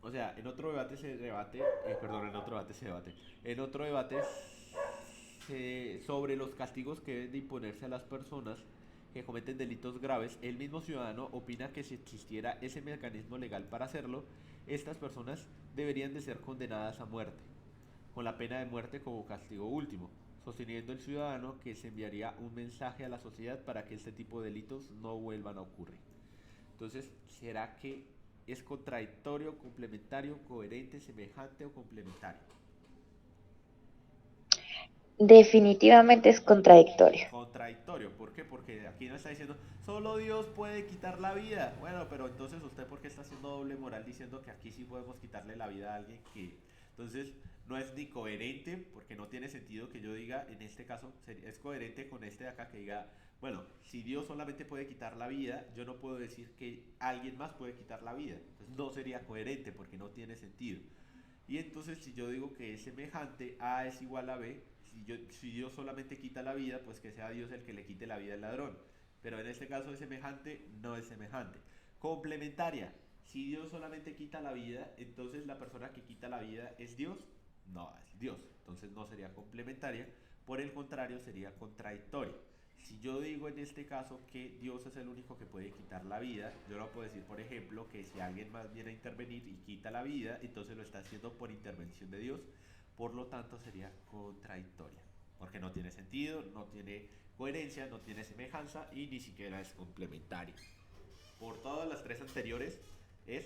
o sea, en otro debate se debate, perdón, en otro debate se debate, en otro debate sobre los castigos que deben de imponerse a las personas que cometen delitos graves, el mismo ciudadano opina que si existiera ese mecanismo legal para hacerlo, estas personas deberían de ser condenadas a muerte, con la pena de muerte como castigo último, sosteniendo el ciudadano que se enviaría un mensaje a la sociedad para que este tipo de delitos no vuelvan a ocurrir. Entonces, ¿será que es contradictorio, complementario, coherente, semejante o complementario? Definitivamente es contradictorio. Contradictorio, ¿por qué? Porque aquí nos está diciendo, solo Dios puede quitar la vida. Bueno, pero entonces usted, ¿por qué está haciendo doble moral diciendo que aquí sí podemos quitarle la vida a alguien que... Entonces, no es ni coherente, porque no tiene sentido que yo diga, en este caso, es coherente con este de acá que diga, bueno, si Dios solamente puede quitar la vida, yo no puedo decir que alguien más puede quitar la vida. Entonces, no sería coherente porque no tiene sentido. Y entonces si yo digo que es semejante, A es igual a B, si Dios solamente quita la vida, pues que sea Dios el que le quite la vida al ladrón. Pero en este caso es semejante, no es semejante. Complementaria, si Dios solamente quita la vida, entonces la persona que quita la vida es Dios, no es Dios. Entonces no sería complementaria, por el contrario sería contradictoria. Si yo digo en este caso que Dios es el único que puede quitar la vida, yo no puedo decir, por ejemplo, que si alguien más viene a intervenir y quita la vida, entonces lo está haciendo por intervención de Dios, por lo tanto sería contradictoria, porque no tiene sentido, no tiene coherencia, no tiene semejanza y ni siquiera es complementaria. Por todas las tres anteriores es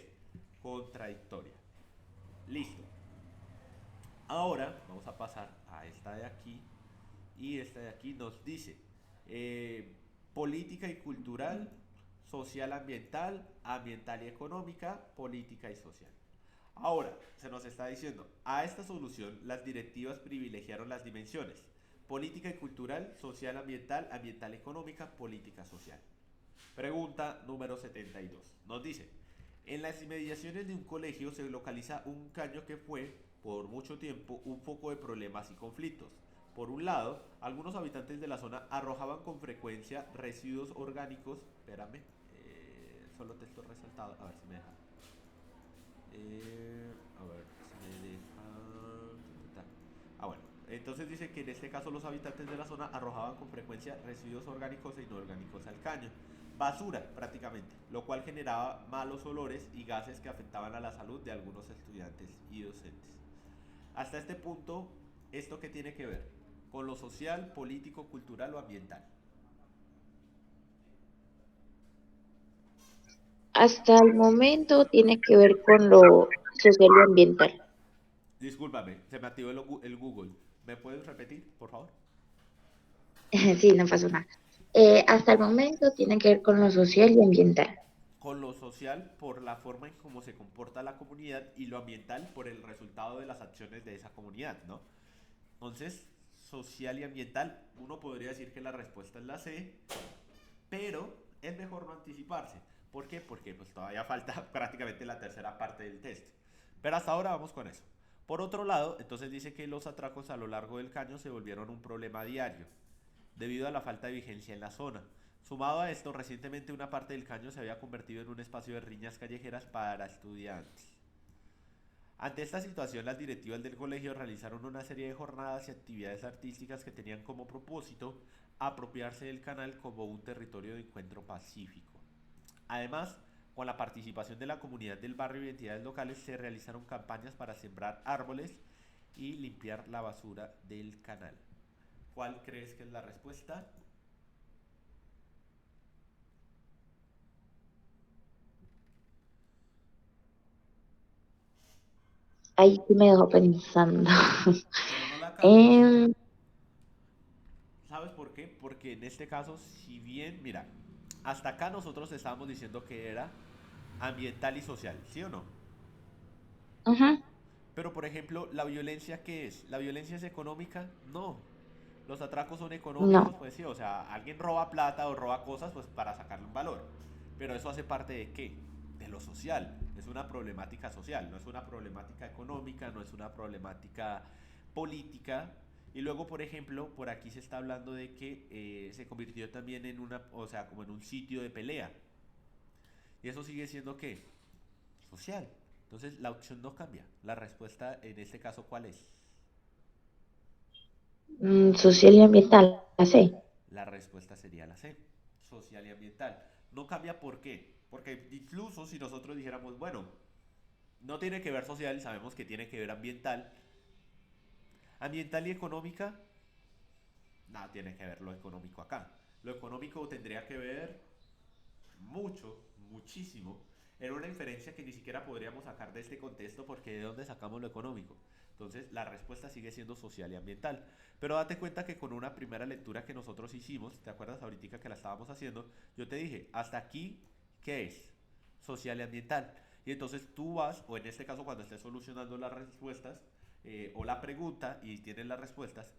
contradictoria. Listo. Ahora vamos a pasar a esta de aquí y esta de aquí nos dice eh, política y cultural, social ambiental, ambiental y económica, política y social. Ahora, se nos está diciendo, a esta solución las directivas privilegiaron las dimensiones política y cultural, social ambiental, ambiental y económica, política social. Pregunta número 72. Nos dice, en las inmediaciones de un colegio se localiza un caño que fue, por mucho tiempo, un foco de problemas y conflictos. Por un lado, algunos habitantes de la zona arrojaban con frecuencia residuos orgánicos. Espérame, solo texto resaltado. A ver si me deja. A ver si me deja. Bueno, Entonces dice que en este caso los habitantes de la zona arrojaban con frecuencia residuos orgánicos e inorgánicos al caño, basura prácticamente, lo cual generaba malos olores y gases que afectaban a la salud de algunos estudiantes y docentes. Hasta este punto, ¿esto qué tiene que ver? Con lo social, político, cultural o ambiental. Hasta el momento tiene que ver con lo social y ambiental. Discúlpame, se me activó el Google. ¿Me puedes repetir, por favor? Sí, no pasó nada. Hasta el momento tiene que ver con lo social y ambiental. Con lo social por la forma en cómo se comporta la comunidad y lo ambiental por el resultado de las acciones de esa comunidad, ¿no? Entonces, social y ambiental, uno podría decir que la respuesta es la C, pero es mejor no anticiparse. ¿Por qué? Porque pues todavía falta prácticamente la tercera parte del test. Pero hasta ahora vamos con eso. Por otro lado, entonces dice que los atracos a lo largo del caño se volvieron un problema diario, debido a la falta de vigencia en la zona. Sumado a esto, recientemente una parte del caño se había convertido en un espacio de riñas callejeras para estudiantes. Ante esta situación, las directivas del colegio realizaron una serie de jornadas y actividades artísticas que tenían como propósito apropiarse del canal como un territorio de encuentro pacífico. Además, con la participación de la comunidad del barrio y entidades locales, se realizaron campañas para sembrar árboles y limpiar la basura del canal. ¿Cuál crees que es la respuesta? Ahí sí me dejó pensando. Pero no la cambies. Em, ¿Sabes por qué? Porque en este caso, si bien, mira, hasta acá nosotros estábamos diciendo que era ambiental y social, ¿sí o no? ujú, Pero por ejemplo, ¿la violencia qué es? ¿La violencia es económica? No. Los atracos son económicos, no. pues sí, o sea, alguien roba plata o roba cosas pues para sacarle un valor. Pero eso hace parte de qué? De lo social. Es una problemática social, no es una problemática económica, no es una problemática política. Y luego, por ejemplo, por aquí se está hablando de que se convirtió también en una, o sea, como en un sitio de pelea. Y eso sigue siendo qué? Social. Entonces la opción no cambia. La respuesta en este caso, ¿cuál es? Social y ambiental, la sé. La respuesta sería la C, social y ambiental. No cambia por qué. Porque incluso si nosotros dijéramos, bueno, no tiene que ver social, sabemos que tiene que ver ambiental. Ambiental y económica, nada tiene que ver lo económico acá. Lo económico tendría que ver mucho, muchísimo, en una inferencia que ni siquiera podríamos sacar de este contexto porque de dónde sacamos lo económico. Entonces la respuesta sigue siendo social y ambiental. Pero date cuenta que con una primera lectura que nosotros hicimos, ¿te acuerdas ahorita que la estábamos haciendo? Yo te dije, hasta aquí, ¿qué es? Social y ambiental. Y entonces tú vas, o en este caso cuando estés solucionando las respuestas, o la pregunta y tienes las respuestas,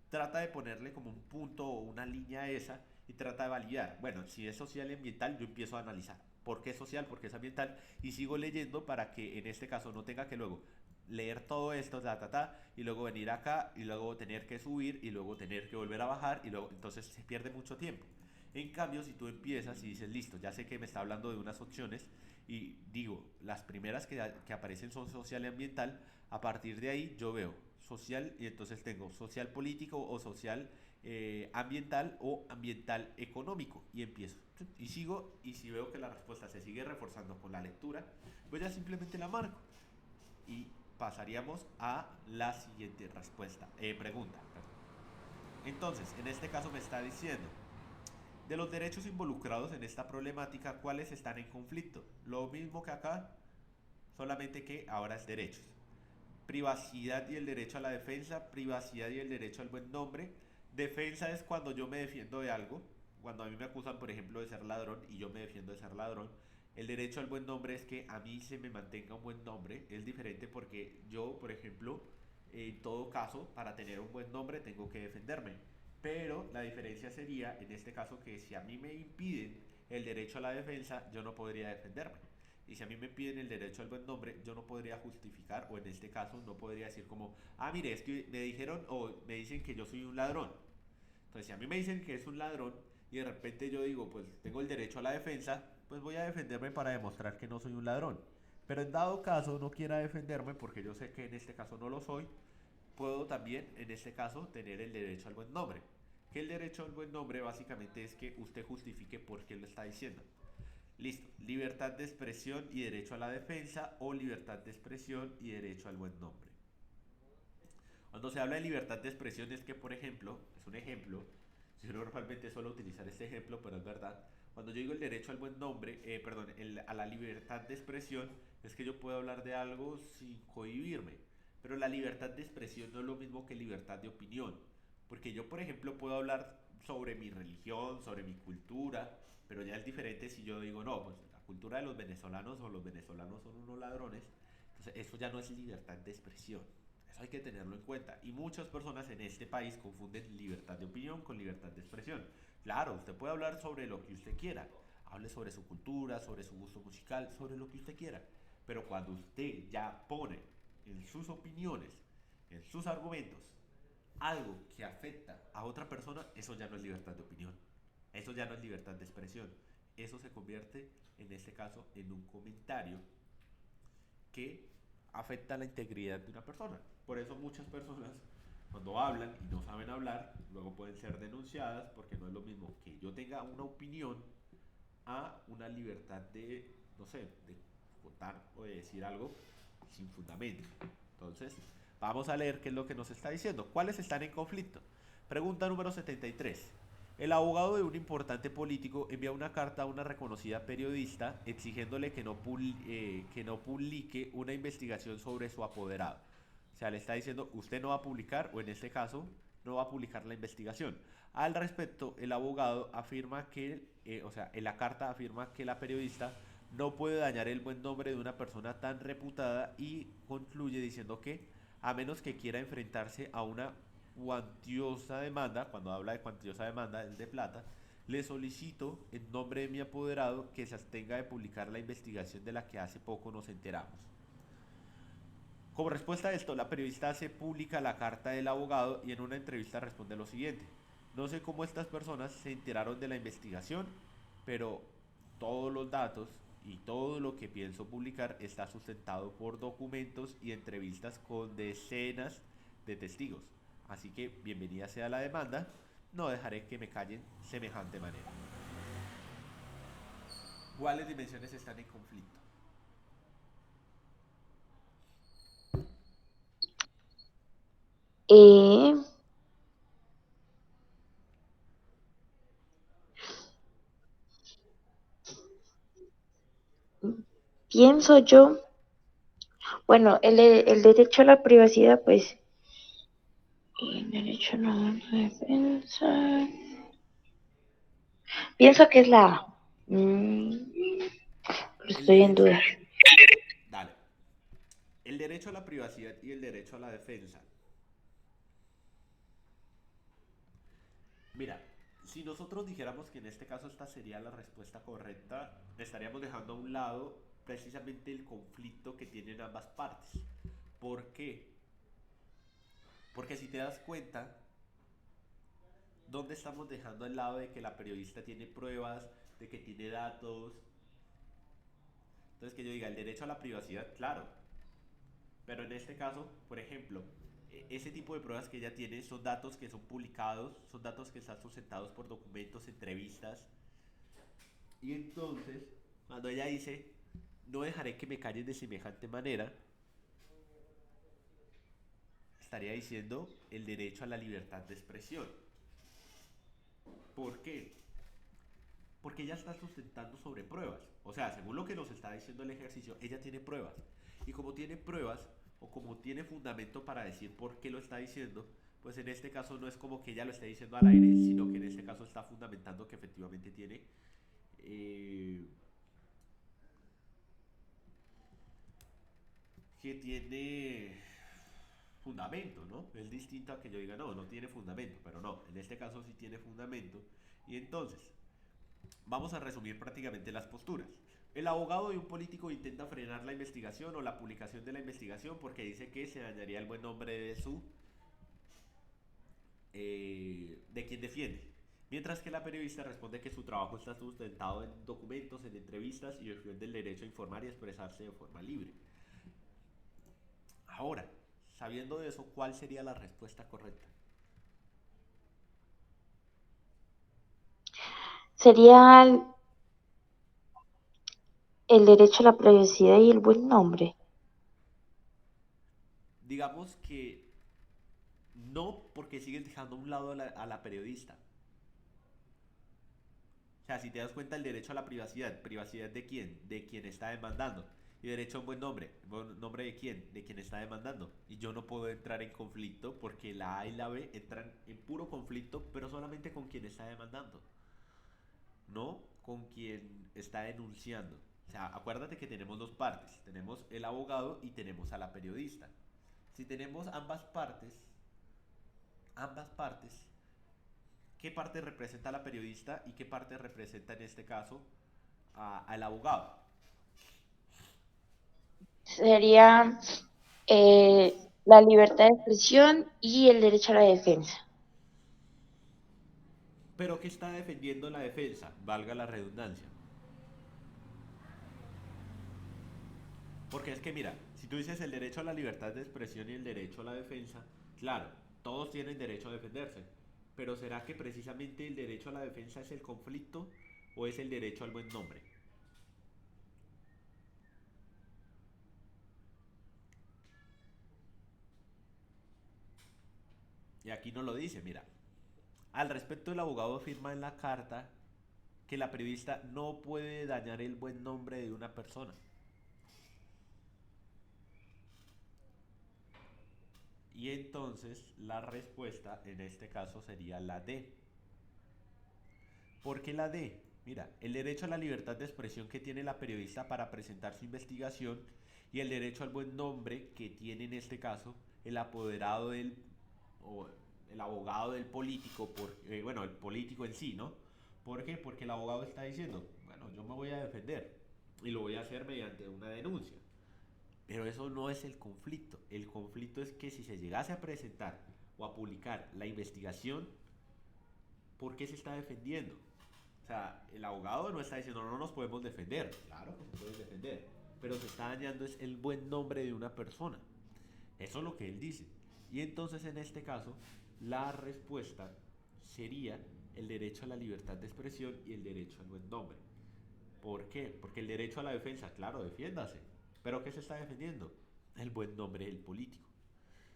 trata de ponerle como un punto o una línea a esa y trata de validar. Bueno, si es social y ambiental, yo empiezo a analizar por qué es social, por qué es ambiental y sigo leyendo para que en este caso no tenga que luego leer todo esto, y luego venir acá y luego tener que subir y luego tener que volver a bajar y luego entonces se pierde mucho tiempo. En cambio, si tú empiezas y dices, listo, ya sé que me está hablando de unas opciones y digo, las primeras que aparecen son social y ambiental, a partir de ahí yo veo social y entonces tengo social político o social ambiental o ambiental económico y empiezo. Y sigo y si veo que la respuesta se sigue reforzando con la lectura, pues ya simplemente la marco y pasaríamos a la siguiente respuesta, pregunta. Entonces, en este caso me está diciendo, de los derechos involucrados en esta problemática, ¿cuáles están en conflicto? Lo mismo que acá, solamente que ahora es derechos. Privacidad y el derecho a la defensa, privacidad y el derecho al buen nombre. Defensa es cuando yo me defiendo de algo, cuando a mí me acusan, por ejemplo, de ser ladrón y yo me defiendo de ser ladrón. El derecho al buen nombre es que a mí se me mantenga un buen nombre. Es diferente porque yo, por ejemplo, en todo caso, para tener un buen nombre tengo que defenderme. Pero la diferencia sería, en este caso, que si a mí me impiden el derecho a la defensa, yo no podría defenderme. Y si a mí me piden el derecho al buen nombre, yo no podría justificar, o en este caso no podría decir como, ah, mire, es que me dijeron o me dicen que yo soy un ladrón. Entonces, si a mí me dicen que es un ladrón y de repente yo digo, pues tengo el derecho a la defensa, pues voy a defenderme para demostrar que no soy un ladrón. Pero en dado caso no quiera defenderme, porque yo sé que en este caso no lo soy, puedo también, en este caso, tener el derecho al buen nombre. Que el derecho al buen nombre básicamente es que usted justifique por qué lo está diciendo. Listo, libertad de expresión y derecho a la defensa o libertad de expresión y derecho al buen nombre. Cuando se habla de libertad de expresión es que, por ejemplo, es un ejemplo, yo normalmente suelo utilizar este ejemplo, pero es verdad. Cuando yo digo el derecho al buen nombre, perdón, a la libertad de expresión, es que yo puedo hablar de algo sin cohibirme. Pero la libertad de expresión no es lo mismo que libertad de opinión. Porque yo, por ejemplo, puedo hablar sobre mi religión, sobre mi cultura, pero ya es diferente si yo digo, no, pues la cultura de los venezolanos o los venezolanos son unos ladrones. Entonces, eso ya no es libertad de expresión. Eso hay que tenerlo en cuenta. Y muchas personas en este país confunden libertad de opinión con libertad de expresión. Claro, usted puede hablar sobre lo que usted quiera. Hable sobre su cultura, sobre su gusto musical, sobre lo que usted quiera. Pero cuando usted ya pone en sus opiniones, en sus argumentos, algo que afecta a otra persona, eso ya no es libertad de opinión. Eso ya no es libertad de expresión. Eso se convierte, en este caso, en un comentario que afecta la integridad de una persona. Por eso muchas personas, cuando hablan y no saben hablar, luego pueden ser denunciadas porque no es lo mismo que yo tenga una opinión a una libertad de, no sé, de votar o de decir algo sin fundamento. Entonces, vamos a leer qué es lo que nos está diciendo. ¿Cuáles están en conflicto? Pregunta número 73. El abogado de un importante político envía una carta a una reconocida periodista exigiéndole que no publique una investigación sobre su apoderado. O sea, le está diciendo, usted no va a publicar, o en este caso, no va a publicar la investigación. Al respecto, el abogado afirma que, o sea, en la carta afirma que la periodista no puede dañar el buen nombre de una persona tan reputada y concluye diciendo que, a menos que quiera enfrentarse a una cuantiosa demanda, cuando habla de cuantiosa demanda es de plata, le solicito en nombre de mi apoderado que se abstenga de publicar la investigación de la que hace poco nos enteramos. Como respuesta a esto, la periodista hace pública la carta del abogado y en una entrevista responde lo siguiente: no sé cómo estas personas se enteraron de la investigación, pero todos los datos y todo lo que pienso publicar está sustentado por documentos y entrevistas con decenas de testigos. Así que bienvenida sea la demanda, no dejaré que me callen semejante manera. ¿Cuáles dimensiones están en conflicto? Eh, Pienso yo, bueno, el derecho a la privacidad, pues, el derecho a la defensa, pienso que es la A. Pero El estoy en derecho, duda. dale, el derecho a la privacidad y el derecho a la defensa. Mira, si nosotros dijéramos que en este caso esta sería la respuesta correcta, estaríamos dejando a un lado precisamente el conflicto que tienen ambas partes. ¿Por qué? Porque si te das cuenta, ¿dónde estamos dejando al lado de que la periodista tiene pruebas, de que tiene datos? Entonces que yo diga, el derecho a la privacidad, claro. Pero en este caso, por ejemplo, ese tipo de pruebas que ella tiene son datos que son publicados, son datos que están sustentados por documentos, entrevistas. Y entonces, cuando ella dice, no dejaré que me callen de semejante manera, estaría diciendo el derecho a la libertad de expresión. ¿Por qué? Porque ella está sustentando sobre pruebas. O sea, según lo que nos está diciendo el ejercicio, ella tiene pruebas. Y como tiene pruebas, o como tiene fundamento para decir por qué lo está diciendo, pues en este caso no es como que ella lo esté diciendo al aire, sino que en este caso está fundamentando que efectivamente tiene eh, que tiene fundamento, ¿no? Es distinto a que yo diga, no, no tiene fundamento, pero no, en este caso sí tiene fundamento. Y entonces, vamos a resumir prácticamente las posturas. El abogado de un político intenta frenar la investigación o la publicación de la investigación porque dice que se dañaría el buen nombre de quien defiende. Mientras que la periodista responde que su trabajo está sustentado en documentos, en entrevistas y defiende el derecho a informar y expresarse de forma libre. Ahora, Sabiendo eso, ¿cuál sería la respuesta correcta? Sería el derecho a la privacidad y el buen nombre. Digamos que no, porque sigues dejando a un lado a la periodista. O sea, si te das cuenta, el derecho a la privacidad, ¿privacidad de quién? De quien está demandando. Y derecho a un buen nombre de quién? De quien está demandando. Y yo no puedo entrar en conflicto porque la A y la B entran en puro conflicto, pero solamente con quien está demandando, no con quien está denunciando. O sea, acuérdate que tenemos dos partes, tenemos el abogado y tenemos a la periodista. Si tenemos ambas partes, ¿qué parte representa a la periodista y qué parte representa en este caso al abogado? Sería la libertad de expresión y el derecho a la defensa. Pero ¿qué está defendiendo la defensa? Valga la redundancia. Porque es que mira, si tú dices el derecho a la libertad de expresión y el derecho a la defensa, claro, todos tienen derecho a defenderse. Pero ¿será que precisamente el derecho a la defensa es el conflicto o es el derecho al buen nombre? Y aquí no lo dice, mira. Al respecto, el abogado afirma en la carta que la periodista no puede dañar el buen nombre de una persona. Y entonces la respuesta en este caso sería la D. ¿Por qué la D? Mira, el derecho a la libertad de expresión que tiene la periodista para presentar su investigación y el derecho al buen nombre que tiene en este caso el apoderado del o el abogado del político, bueno, el político en sí, ¿no? ¿Por qué? Porque el abogado está diciendo, bueno, yo me voy a defender y lo voy a hacer mediante una denuncia. Pero eso no es el conflicto. El conflicto es que si se llegase a presentar o a publicar la investigación, ¿por qué se está defendiendo? O sea, el abogado no está diciendo no nos podemos defender. Claro que se puede defender. Pero se está dañando es el buen nombre de una persona. Eso es lo que él dice. Y entonces en este caso, la respuesta sería el derecho a la libertad de expresión y el derecho al buen nombre. ¿Por qué? Porque el derecho a la defensa, claro, defiéndase. ¿Pero qué se está defendiendo? El buen nombre del político.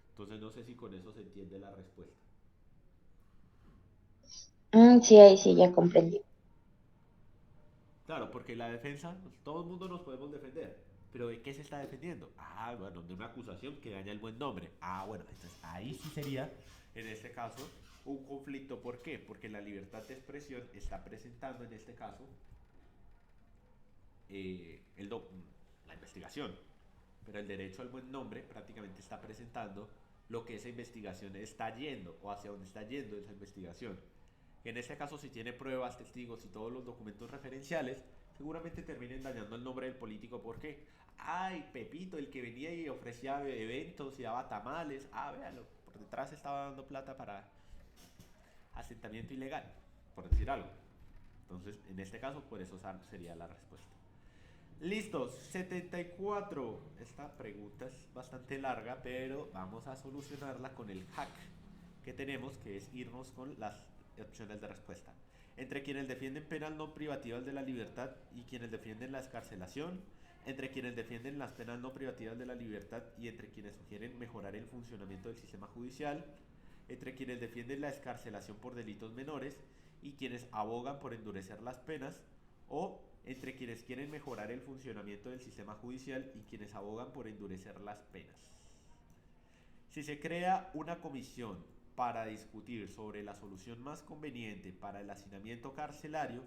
Entonces no sé si con eso se entiende la respuesta. Sí, ahí sí, ya comprendí. Claro, porque la defensa, pues, todo el mundo nos podemos defender. Pero ¿de qué se está defendiendo? Ah, bueno, de una acusación que daña el buen nombre. Ah, bueno, entonces ahí sí sería, en este caso, un conflicto. ¿Por qué? Porque la libertad de expresión está presentando, en este caso, la investigación. Pero el derecho al buen nombre prácticamente está presentando lo que esa investigación está yendo o hacia dónde está yendo esa investigación. En este caso, si tiene pruebas, testigos y todos los documentos referenciales, seguramente terminen dañando el nombre del político. ¿Por qué? Ay, Pepito, el que venía y ofrecía eventos y daba tamales. Ah, véalo, por detrás estaba dando plata para asentamiento ilegal, por decir algo. Entonces, en este caso, por eso sería la respuesta. Listos, 74. Esta pregunta es bastante larga, pero vamos a solucionarla con el hack que tenemos, que es irnos con las opciones de respuesta. Entre quienes defienden penas no privativas de la libertad y quienes defienden la escarcelación, entre quienes defienden las penas no privativas de la libertad y entre quienes sugieren mejorar el funcionamiento del sistema judicial, entre quienes defienden la escarcelación por delitos menores y quienes abogan por endurecer las penas, o entre quienes quieren mejorar el funcionamiento del sistema judicial y quienes abogan por endurecer las penas. Si se crea una comisión para discutir sobre la solución más conveniente para el hacinamiento carcelario,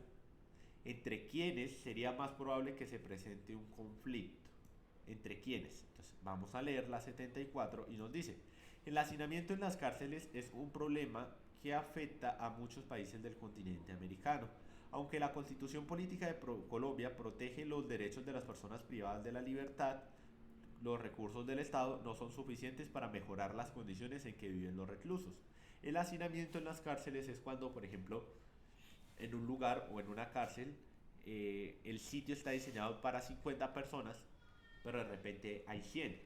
¿entre quiénes sería más probable que se presente un conflicto? ¿Entre quiénes? Entonces vamos a leer la 74 y nos dice, el hacinamiento en las cárceles es un problema que afecta a muchos países del continente americano. Aunque la Constitución Política de Colombia protege los derechos de las personas privadas de la libertad, los recursos del Estado no son suficientes para mejorar las condiciones en que viven los reclusos. El hacinamiento en las cárceles es cuando, por ejemplo, en un lugar o en una cárcel, el sitio está diseñado para 50 personas, pero de repente hay 100.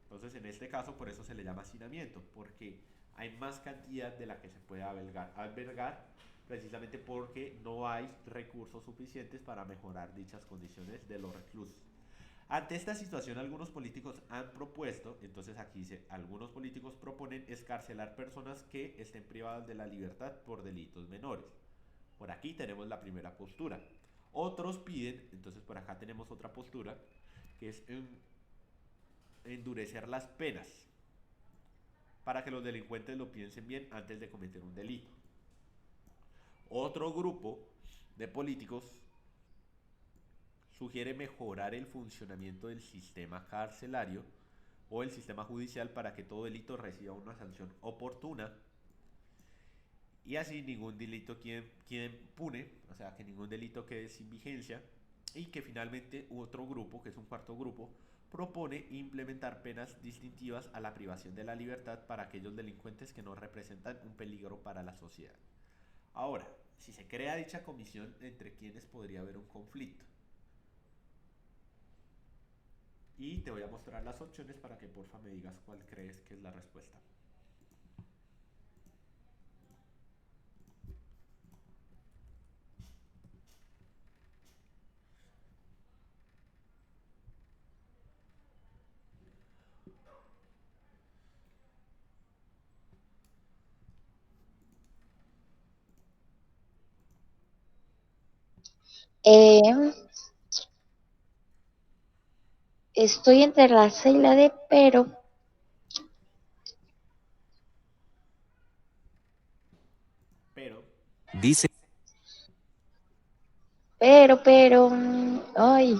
Entonces, en este caso, por eso se le llama hacinamiento, porque hay más cantidad de la que se puede albergar precisamente porque no hay recursos suficientes para mejorar dichas condiciones de los reclusos. Ante esta situación, algunos políticos han propuesto, entonces aquí dice, algunos políticos proponen escarcelar personas que estén privadas de la libertad por delitos menores. Por aquí tenemos la primera postura. Otros piden, entonces por acá tenemos otra postura, que es endurecer las penas para que los delincuentes lo piensen bien antes de cometer un delito. Otro grupo de políticos sugiere mejorar el funcionamiento del sistema carcelario o el sistema judicial para que todo delito reciba una sanción oportuna y así ningún delito quede impune, o sea, que ningún delito quede sin vigencia, y que finalmente otro grupo, que es un cuarto grupo, propone implementar penas distintivas a la privación de la libertad para aquellos delincuentes que no representan un peligro para la sociedad. Ahora, si se crea dicha comisión, ¿entre quiénes podría haber un conflicto? Y te voy a mostrar las opciones para que porfa me digas cuál crees que es la respuesta. Eh, Estoy entre la C y la D, Pero, Dice, ay,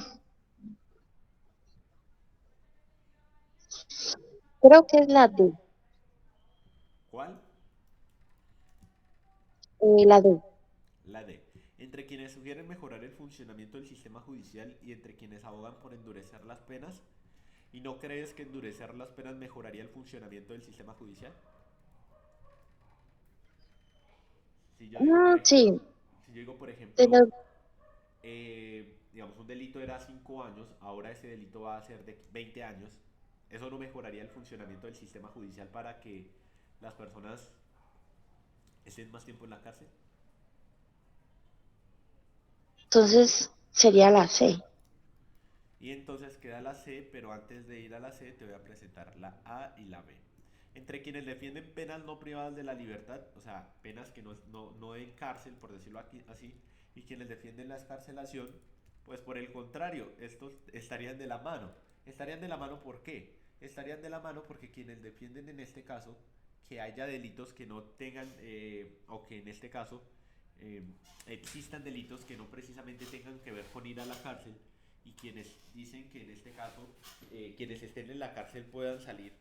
creo que es la D, ¿cuál? la D. La D. Entre quienes sugieren mejorar el funcionamiento del sistema judicial y entre quienes abogan por endurecer las penas. ¿Y no crees que endurecer las penas mejoraría el funcionamiento del sistema judicial? Si yo digo, por ejemplo, Sí, si yo digo, por de ejemplo, los- digamos, un delito era 5 años, ahora ese delito va a ser de 20 años, ¿eso no mejoraría el funcionamiento del sistema judicial para que las personas estén más tiempo en la cárcel? entonces sería la C. Y entonces queda la C, pero antes de ir a la C te voy a presentar la A y la B. Entre quienes defienden penas no privadas de la libertad, o sea, penas que no en cárcel, por decirlo aquí, así, y quienes defienden la escarcelación, pues por el contrario, estos estarían de la mano. ¿Estarían de la mano por qué? Estarían de la mano porque quienes defienden en este caso que haya delitos que no tengan, o que en este caso eh, existan delitos que no precisamente tengan que ver con ir a la cárcel, y quienes dicen que en este caso quienes estén en la cárcel puedan salir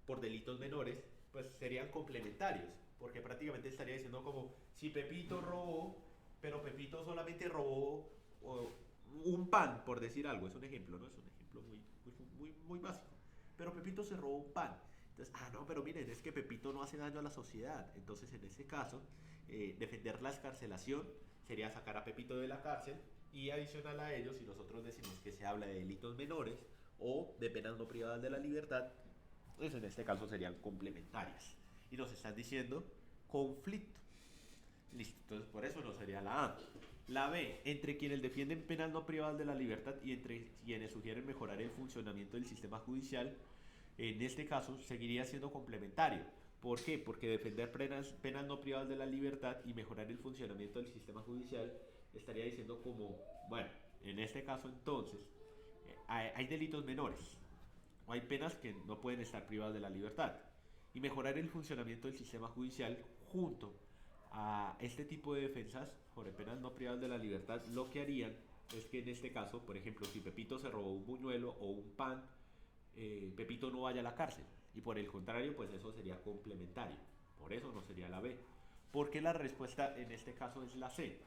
por delitos menores, pues serían complementarios, porque prácticamente estaría diciendo como si Pepito robó, pero Pepito solamente robó un pan, por decir algo, es un ejemplo, ¿no? Es un ejemplo muy básico, pero Pepito se robó un pan. Entonces, no, pero miren, es que Pepito no hace daño a la sociedad. Entonces, en ese caso, defender la escarcelación sería sacar a Pepito de la cárcel y adicional a ello, si nosotros decimos que se habla de delitos menores o de penas no privadas de la libertad, pues en este caso serían complementarias. Y nos están diciendo conflicto. Listo, entonces por eso no sería la A. La B, entre quienes defienden penas no privadas de la libertad y entre quienes sugieren mejorar el funcionamiento del sistema judicial, en este caso seguiría siendo complementario. ¿Por qué? Porque defender penas no privadas de la libertad y mejorar el funcionamiento del sistema judicial estaría diciendo como, bueno, en este caso entonces, hay delitos menores, o hay penas que no pueden estar privadas de la libertad. Y mejorar el funcionamiento del sistema judicial junto a este tipo de defensas sobre penas no privadas de la libertad, lo que harían es que en este caso, por ejemplo, si Pepito se robó un buñuelo o un pan, Pepito no vaya a la cárcel. Y por el contrario, pues eso sería complementario. Por eso no sería la B. Porque la respuesta en este caso es la C.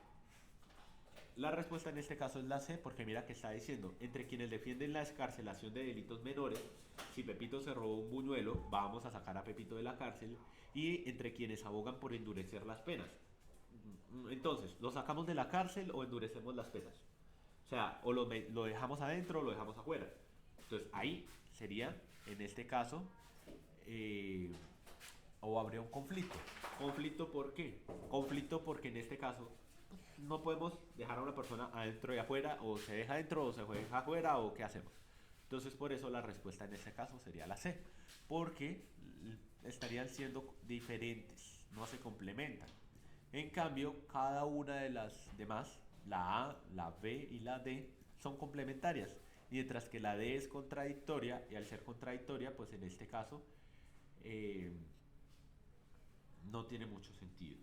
La respuesta en este caso es la C, porque mira que está diciendo, entre quienes defienden la escarcelación de delitos menores, si Pepito se robó un buñuelo, vamos a sacar a Pepito de la cárcel, y entre quienes abogan por endurecer las penas. Entonces, ¿lo sacamos de la cárcel o endurecemos las penas? O sea, o lo dejamos adentro o lo dejamos afuera. Entonces, ahí sería, en este caso, eh, o habría un conflicto. ¿Conflicto por qué? Conflicto porque en este caso no podemos dejar a una persona adentro y afuera, o se deja adentro o se deja afuera, o qué hacemos. Entonces por eso la respuesta en este caso sería la C, porque estarían siendo diferentes, no se complementan. En cambio, cada una de las demás, la A, la B y la D, son complementarias, mientras que la D es contradictoria, y al ser contradictoria, pues en este caso eh, no tiene mucho sentido.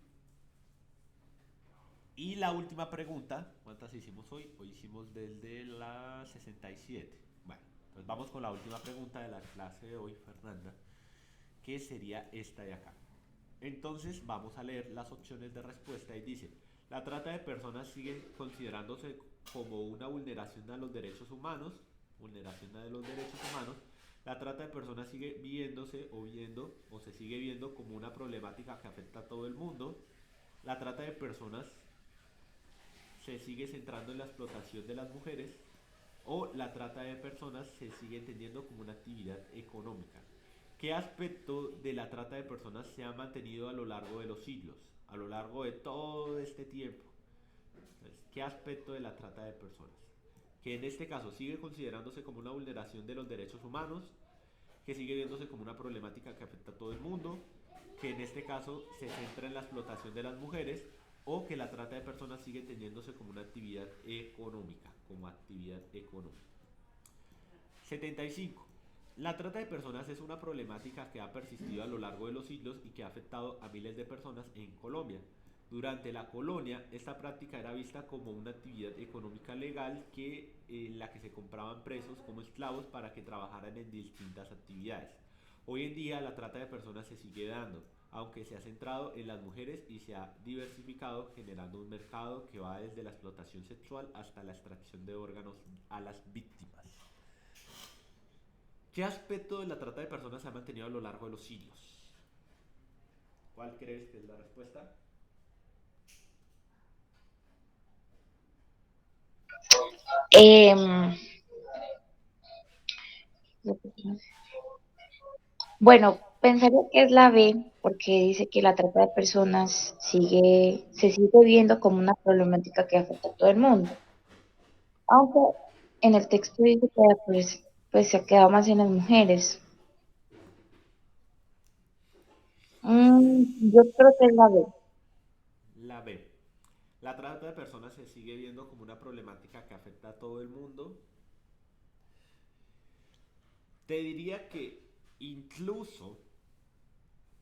Y la última pregunta, ¿cuántas hicimos hoy? Hoy hicimos desde la 67. Bueno, pues vamos con la última pregunta de la clase de hoy, Fernanda, que sería esta de acá. Entonces vamos a leer las opciones de respuesta y dice, la trata de personas sigue considerándose como una vulneración a los derechos humanos, vulneración de los derechos humanos. La trata de personas sigue viéndose o viendo o se sigue viendo como una problemática que afecta a todo el mundo. La trata de personas se sigue centrando en la explotación de las mujeres, o la trata de personas se sigue entendiendo como una actividad económica. ¿Qué aspecto de la trata de personas se ha mantenido a lo largo de los siglos, a lo largo de todo este tiempo? Entonces, ¿qué aspecto de la trata de personas? Que en este caso sigue considerándose como una vulneración de los derechos humanos, que sigue viéndose como una problemática que afecta a todo el mundo, que en este caso se centra en la explotación de las mujeres, o que la trata de personas sigue teniéndose como una actividad económica, como actividad económica. 75. La trata de personas es una problemática que ha persistido a lo largo de los siglos y que ha afectado a miles de personas en Colombia. Durante la colonia, esta práctica era vista como una actividad económica legal en la que se compraban presos como esclavos para que trabajaran en distintas actividades. Hoy en día la trata de personas se sigue dando, aunque se ha centrado en las mujeres y se ha diversificado, generando un mercado que va desde la explotación sexual hasta la extracción de órganos a las víctimas. ¿Qué aspecto de la trata de personas se ha mantenido a lo largo de los siglos? ¿Cuál crees que es la respuesta? Em, bueno, pensaría que es la B, porque dice que la trata de personas se sigue viendo como una problemática que afecta a todo el mundo. Aunque en el texto dice que pues se ha quedado más en las mujeres. Yo creo que es la B. La B. La trata de personas se sigue viendo como una problemática que afecta a todo el mundo. Te diría que incluso,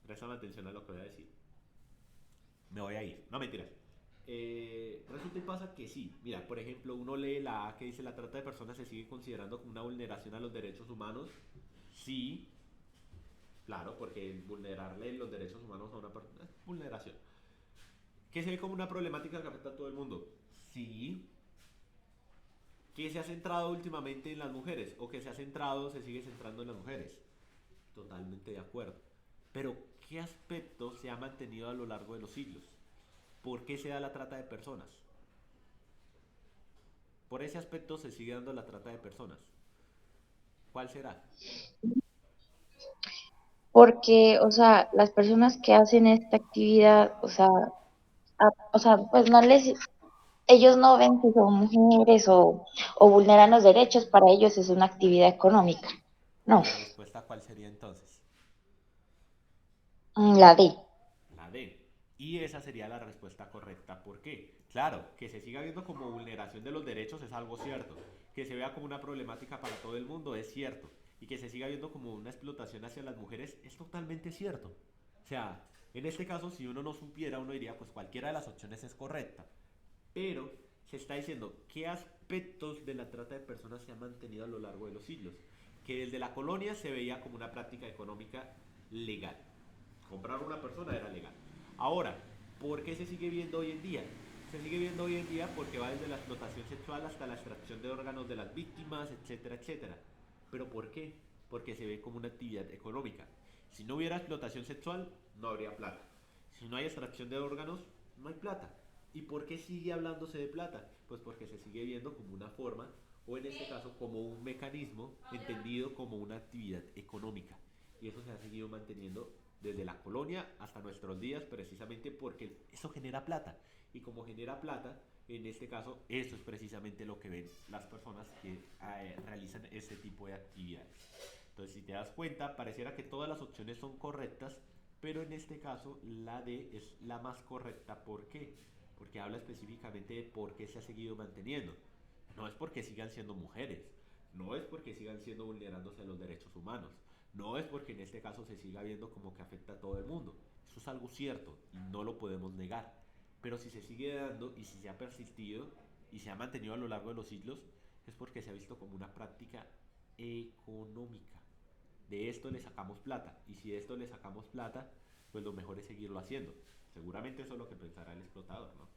presta atención a lo que voy a decir, me voy a ir, no mentiras. Resulta y pasa que sí. Mira, por ejemplo, uno lee la A que dice la trata de personas se sigue considerando como una vulneración a los derechos humanos. Sí, claro, porque vulnerarle los derechos humanos a una persona es vulneración. Que se ve como una problemática que afecta a todo el mundo. Sí. Que se ha centrado últimamente en las mujeres, o que se sigue centrando en las mujeres. Totalmente de acuerdo. Pero, ¿qué aspecto se ha mantenido a lo largo de los siglos? ¿Por qué se da la trata de personas? Por ese aspecto se sigue dando la trata de personas. ¿Cuál será? Porque, o sea, las personas que hacen esta actividad, pues no ellos no ven que son mujeres o vulneran los derechos, para ellos es una actividad económica. ¿Y No, la respuesta cuál sería entonces? la D. La D. Y esa sería la respuesta correcta. ¿Por qué? Claro, que se siga viendo como vulneración de los derechos es algo cierto. Que se vea como una problemática para todo el mundo es cierto. Y que se siga viendo como una explotación hacia las mujeres es totalmente cierto. O sea, en este caso, si uno no supiera, uno diría, pues cualquiera de las opciones es correcta. Pero se está diciendo qué aspectos de la trata de personas se han mantenido a lo largo de los siglos. Que desde la colonia se veía como una práctica económica legal. Comprar a una persona era legal. Ahora, ¿por qué se sigue viendo hoy en día? Se sigue viendo hoy en día porque va desde la explotación sexual hasta la extracción de órganos de las víctimas, etcétera, etcétera. ¿Pero por qué? Porque se ve como una actividad económica. Si no hubiera explotación sexual, no habría plata. Si no hay extracción de órganos, no hay plata. ¿Y por qué sigue hablándose de plata? Pues porque se sigue viendo como una forma o en este caso como un mecanismo entendido como una actividad económica. Y eso se ha seguido manteniendo desde la colonia hasta nuestros días, precisamente porque eso genera plata. Y como genera plata, en este caso, eso es precisamente lo que ven las personas que realizan este tipo de actividades. Entonces, si te das cuenta, pareciera que todas las opciones son correctas, pero en este caso la D es la más correcta. ¿Por qué? Porque habla específicamente de por qué se ha seguido manteniendo. No es porque sigan siendo mujeres, no es porque sigan siendo vulnerándose los derechos humanos, no es porque en este caso se siga viendo como que afecta a todo el mundo. Eso es algo cierto y no lo podemos negar. Pero si se sigue dando y si se ha persistido y se ha mantenido a lo largo de los siglos, es porque se ha visto como una práctica económica. De esto le sacamos plata. Y si de esto le sacamos plata, pues lo mejor es seguirlo haciendo. Seguramente eso es lo que pensará el explotador, ¿no?